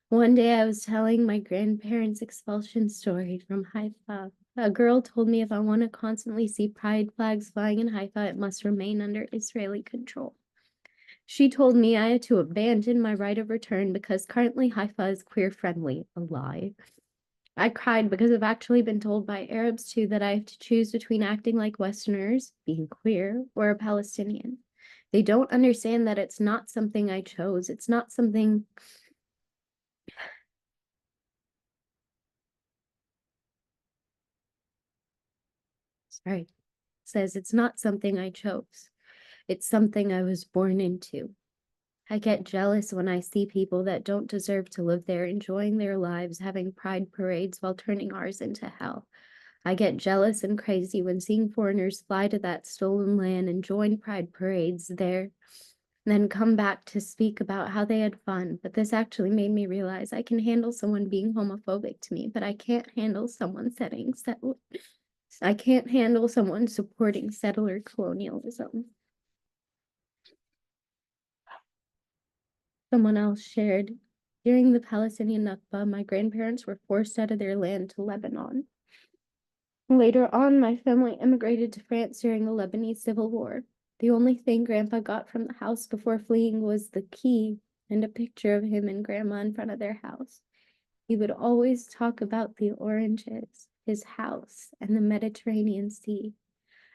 One day I was telling my grandparents' expulsion story from Haifa. A girl told me if I want to constantly see pride flags flying in Haifa, it must remain under Israeli control. She told me I had to abandon my right of return because currently Haifa is queer-friendly. A lie. I cried because I've actually been told by Arabs too that I have to choose between acting like Westerners, being queer, or a Palestinian. They don't understand that it's not something I chose. It's not something... Sorry. Says it's not something I chose. It's something I was born into. I get jealous when I see people that don't deserve to live there enjoying their lives, having pride parades while turning ours into hell. I get jealous and crazy when seeing foreigners fly to that stolen land and join pride parades there, then come back to speak about how they had fun. But this actually made me realize I can handle someone being homophobic to me, but I can't handle someone I can't handle someone supporting settler colonialism. Someone else shared, during the Palestinian Nakba, my grandparents were forced out of their land to Lebanon. Later on, my family immigrated to France during the Lebanese Civil War. The only thing Grandpa got from the house before fleeing was the key and a picture of him and Grandma in front of their house. He would always talk about the oranges, his house, and the Mediterranean Sea.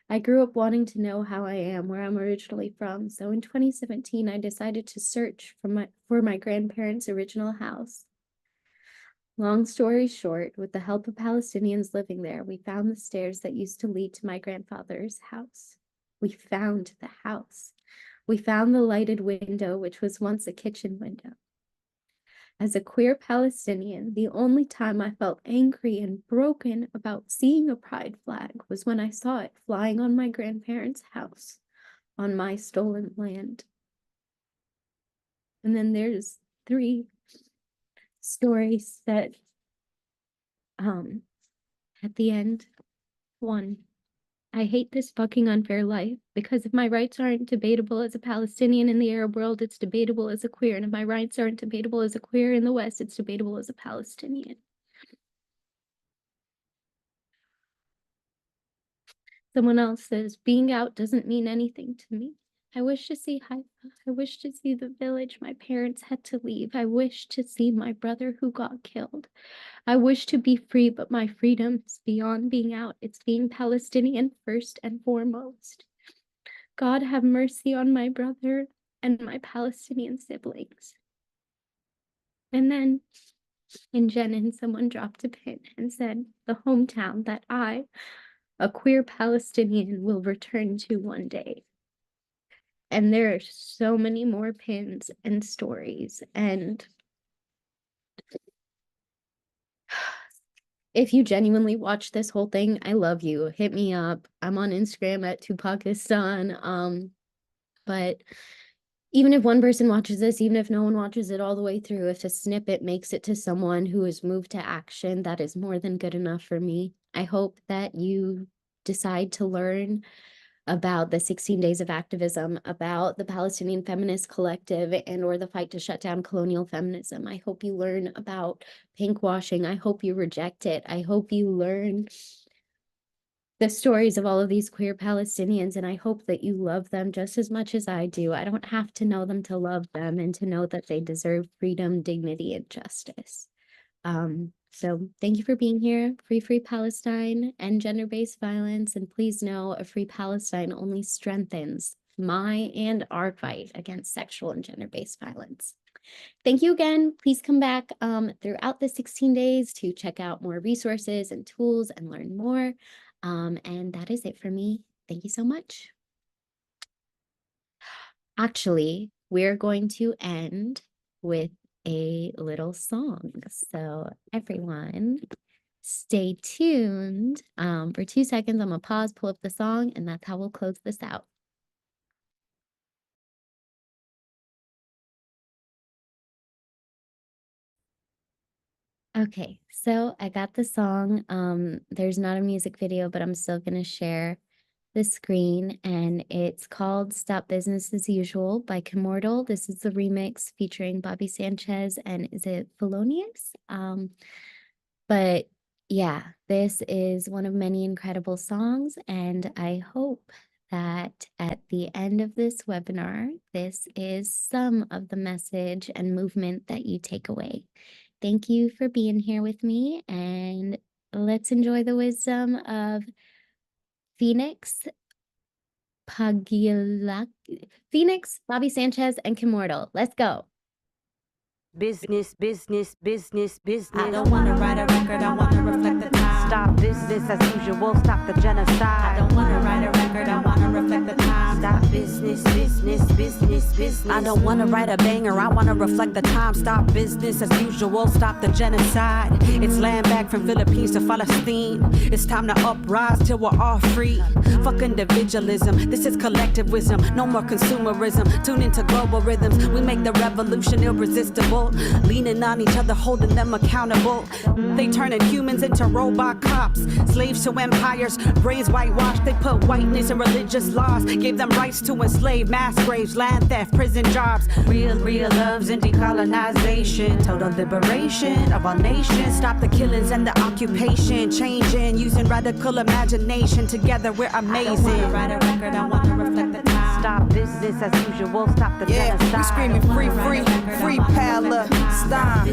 I grew up wanting to know how I am, where I'm originally from, so in 2017, I decided to search for my grandparents' original house. Long story short, with the help of Palestinians living there, we found the stairs that used to lead to my grandfather's house. We found the house. We found the lighted window, which was once a kitchen window. As a queer Palestinian, the only time I felt angry and broken about seeing a pride flag was when I saw it flying on my grandparents' house on my stolen land. And then there's 3 stories that at the end. 1, I hate this fucking unfair life because if my rights aren't debatable as a Palestinian in the Arab world, it's debatable as a queer. And if my rights aren't debatable as a queer in the West, it's debatable as a Palestinian. Someone else says, being out doesn't mean anything to me. I wish to see Haifa. I wish to see the village my parents had to leave. I wish to see my brother who got killed. I wish to be free, but my freedom is beyond being out. It's being Palestinian first and foremost. God have mercy on my brother and my Palestinian siblings. And then in Jenin, someone dropped a pin and said, the hometown that I, a queer Palestinian, will return to one day. And there are so many more pins and stories. And if you genuinely watch this whole thing, I love you. Hit me up. I'm on Instagram at Tupakistan. But even if one person watches this, even if no one watches it all the way through, if a snippet makes it to someone who is moved to action, that is more than good enough for me. I hope that you decide to learn about the 16 Days of Activism, about the Palestinian Feminist Collective and or the fight to shut down colonial feminism. I hope you learn about pinkwashing. I hope you reject it. I hope you learn the stories of all of these queer Palestinians, and I hope that you love them just as much as I do. I don't have to know them to love them and to know that they deserve freedom, dignity, and justice. So thank you for being here. Free Palestine and gender-based violence. And please know a free Palestine only strengthens my and our fight against sexual and gender-based violence. Thank you again. Please come back throughout the 16 days to check out more resources and tools and learn more. And that is it for me. Thank you so much. Actually, we're going to end with a little song. So everyone, stay tuned. For 2 seconds, I'm gonna pause, pull up the song, and that's how we'll close this out. Okay, so I got the song. There's not a music video, but I'm still gonna share the screen, and it's called Stop Business as Usual by Immortal. This is the remix featuring Bobby Sanchez and is it Felonious? But yeah, this is one of many incredible songs, and I hope that at the end of this webinar, this is some of the message and movement that you take away. Thank you for being here with me, and let's enjoy the wisdom of Phoenix, Bobby Sanchez, and Immortal. Let's go. Business. I don't wanna write a record, I wanna reflect the time. Stop business as usual, stop the genocide. I don't wanna write a record, I wanna reflect the time. Stop business. I don't wanna write a banger, I wanna reflect the time. Stop business as usual, stop the genocide. It's land back from Philippines to Palestine. It's time to uprise till we're all free. Fuck individualism, this is collective wisdom. No more consumerism, tune into global rhythms. We make the revolution irresistible. Leaning on each other, holding them accountable. They turning humans into robot cops. Slaves to empires, raised whitewashed. They put whiteness in religious laws. Gave them rights to enslave, mass graves, land theft, prison jobs. Real loves and decolonization. Total liberation of our nation. Stop the killings and the occupation. Changing, using radical imagination. Together we're amazing. I don't wanna write a record, I wanna reflect the time. Stop business business as usual. Stop the Yeah, genocide. we screaming free, free, free Palestine.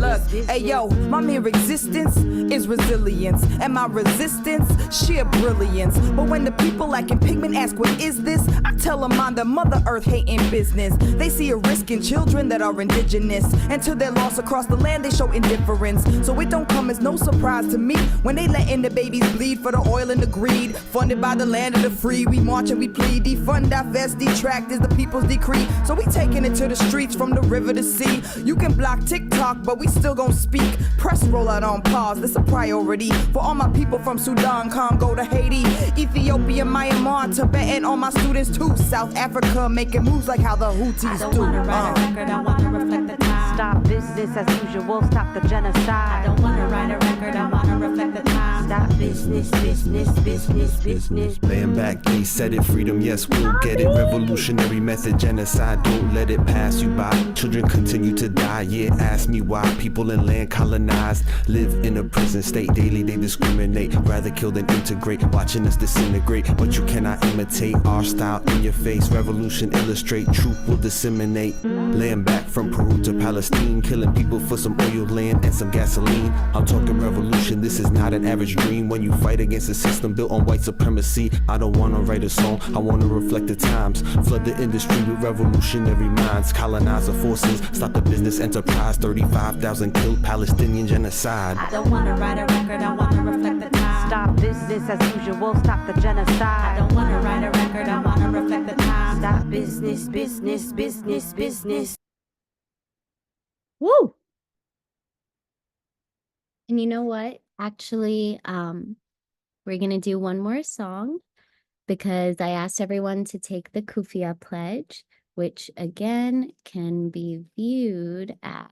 Look, hey yo, my mere existence is resilience, and my resistance, sheer brilliance. But when the people lacking pigment ask what is this, I tell them I'm the Mother Earth hating business. They see a risk in children that are indigenous, and to their loss across the land they show indifference. So it don't come as no surprise to me when they letting the babies bleed for the oil and the greed. Funded by the land of the free, we march and we plead. Defund, divest, detract is the people's decree. So we taking it to the streets from the river to sea. You can block TikTok, but we still gon' speak. Press roll out on pause, this a priority for all my people from Sudan, Congo to Haiti, Ethiopia, Myanmar, Tibet, and all my students too. South Africa making moves like how the Houthis I don't do. wanna write a record, I wanna reflect the time. Stop business as usual, stop the genocide. I don't wanna write a record, I wanna reflect the time. Stop business, business, business, business. Laying back, they said it, freedom, yes, we'll get it. Revolutionary method, genocide, don't let it pass you by. Children continue to die, yeah, ask me why. People in land colonized, live in a prison state. Daily they discriminate, rather kill than integrate. Watching us disintegrate, but you cannot imitate our style in your face. Revolution illustrate, truth will disseminate. Laying back from Peru to Palestine, killing people for some oil land and some gasoline. I'm talking revolution, this is not an average dream. When you fight against a system built on white supremacy, I don't wanna write a song, I wanna reflect the times. Flood the industry with revolutionary minds. Colonizer forces, stop the business enterprise. 35,000 killed, Palestinian genocide. I don't wanna write a record, I wanna reflect the time. Stop business as usual, stop the genocide. I don't wanna write a record, I wanna reflect the time. Stop business, business, business, business. Woo! And you know what? Actually, we're gonna do one more song because I asked everyone to take the Kufia pledge, which again can be viewed at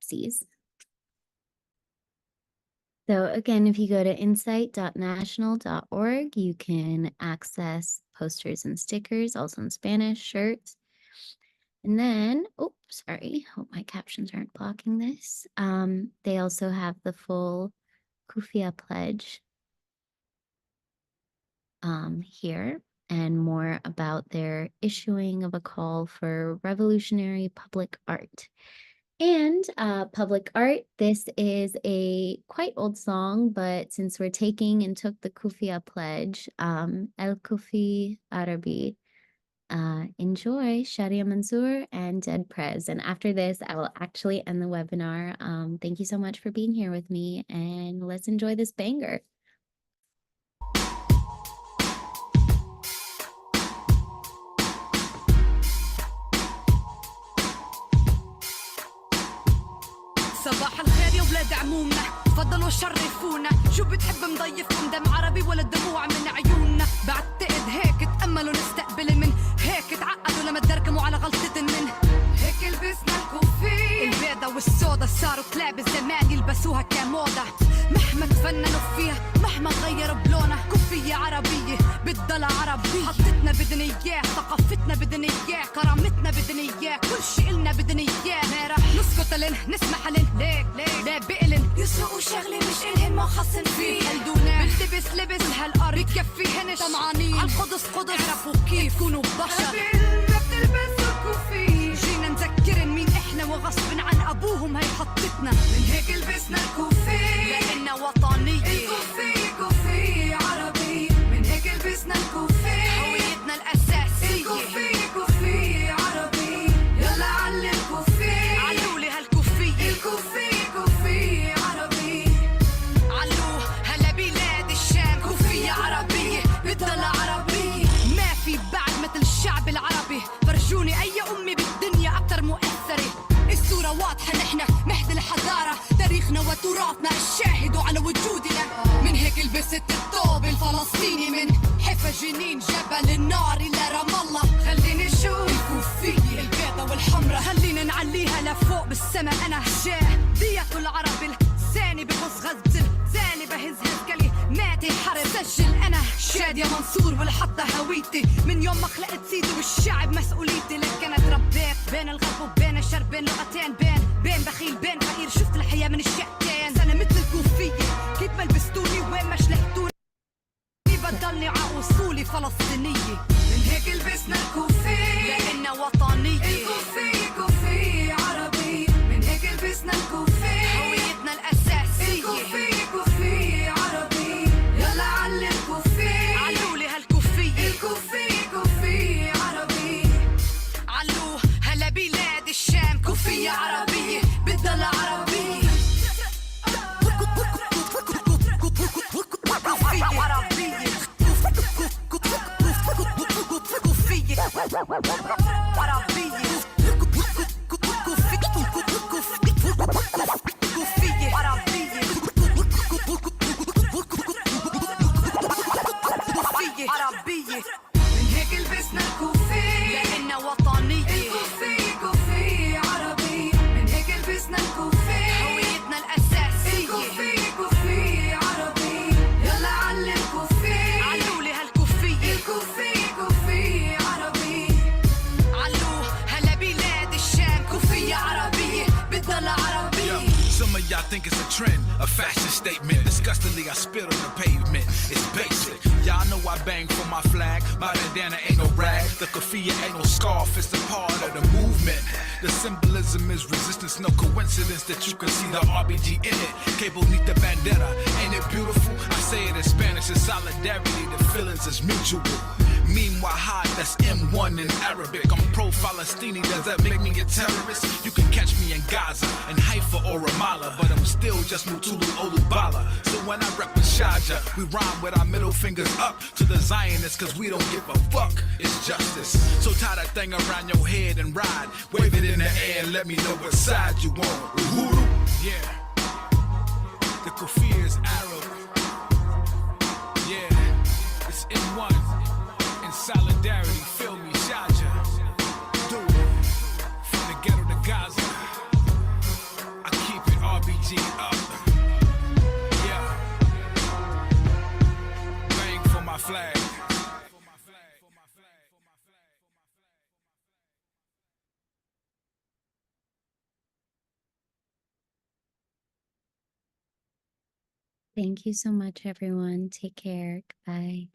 Seas. So again, if you go to insight.national.org, you can access posters and stickers, also in Spanish, shirts. And then, oh, sorry, hope my captions aren't blocking this. They also have the full Kufia pledge here, and more about their issuing of a call for revolutionary public art. And public art, this is a quite old song, but since we're taking and took the Kufia pledge, El Kufi Arabi, enjoy Shadia Mansour and Dead Prez. And after this, I will actually end the webinar. Thank you so much for being here with me, and let's enjoy this banger. صباح الخير يا ولاد عمومنا، تفضلوا شرفونا. شو بتحب مضيفكم، دم عربي ولا دموع من عيوننا؟ بعتقد هيك تأملوا نستقبل، من هيك تعقدوا لما تدركموا على غلطة من هيك لبسنا الكوفي البيضة والسودا، صاروا كلاب الزمان يلبسوها كموضة. مهما تفننوا فيها، مهما غيروا بلونها، كوفية عربية بتضل عربية. حطتنا بدنا اياه، ثقافتنا بدنا اياه، كرامتنا بدنا اياه، كل شي إلنا بدنا اياه. ما رح نسكت لن نسمح لن، ليك لا بقلن يسرقوا شغلة مش إلهن ما خصن فيه. قلدونا بنلبس لبس هالأرض بكفيهن، طمعانين عالقدس قدس، اعرفوا كيف تكونوا بشر. ما بتلبسوا كوفي، جينا نذكرن مين احنا وغصب عن ابوهم هي حطتنا. من هيك لبسنا الكوفي لأننا وطنية. الكوفي كوفي عربي، من هيك لبسنا الكوفي هويتنا الأساسية. الكوفي كوفي عربي، يلا علي الكوفي، علولي هالكوفية. الكوفي كوفي عربي، علو هلا بلاد الشام، كوفية عربية بتضل عربية. ما في بعد مثل الشعب العربي، فرجوني أي أمي بالدنيا أكتر مؤثرة. الصورة واضحة، نحن مهد الحضارة، تاريخنا وتراثنا الشاهد على وجودنا. من هيك لبست الثوب الفلسطيني، من حفا جنين جبل النار إلى رام الله. خليني نشوف الكوفية البيضة والحمرة، خلينا نعليها لفوق بالسما. أنا هجاه دية العرب الثاني، بغص غزة الثاني، بهز كلماتي حرب. سجل أنا شادية منصور والحطة هويتي، من يوم ما خلقت سيدي والشعب مسؤوليتي. لك أنا تربيت بين الغرب وبين الشرق، بين لغتين، بين بخيل بين فقير. شفت الحياة من الشقتين، أنا مثل الكوفية، كيف ما لبستوني وين ما شلحتوني، بضلني عاوصولي فلسطينية من هيك لبسنا الكوفية لأنها وطنية الكوفية كوفية عربية من هيك لبسنا الكوفية هويتنا الأساسية الكوفية كوفية عربية يلا علي الكوفية علولي هالكوفية الكوفية كوفية عربية علو هلا بلاد الشام كوفية عربية بتضل عربية كوفية عربية كوفية عربية كوفية عربية كوفية عربية من هيك لبسنا الكوفية لأنها وطنية الكوفية كوفية عربية من هيك لبسنا الكوفية هويتنا الأساسية الكوفية كوفية عربية يلا علي الكوفية علولي هالكوفية الكوفية كوفية عربية علو هلا بلاد الشام كوفية عربية بتضل عربية. Some of y'all think it's a trend, a fashion statement. Disgustingly, I spit on the pavement. It's basic. Y'all know I bang for my flag. My bandana ain't no rag. The kafia ain't no scarf. It's a part of the movement. The symbolism is resistance. No coincidence that you can see the RBG in it. Cable need the bandana. Ain't it beautiful? I say it in Spanish. It's solidarity. The feelings is mutual. Meanwhile, high, that's M1 in Arabic. I'm pro-Falastini, does that make me a terrorist? You can catch me in Gaza, in Haifa or Ramallah, but I'm still just Mutulu Olubala. So when I rep with Shaja, we rhyme with our middle fingers up to the Zionists, cause we don't give a fuck, it's justice. So tie that thing around your head and ride, wave it in the air and let me know what side you on. Uhuru, yeah. The kufir is Arab. Yeah, it's M1. In solidarity, feel me, Shaja. Do it. From the ghetto to Gaza, I keep it RBG up. Yeah. Bang for my flag. Thank you so much, everyone. Take care. Bye.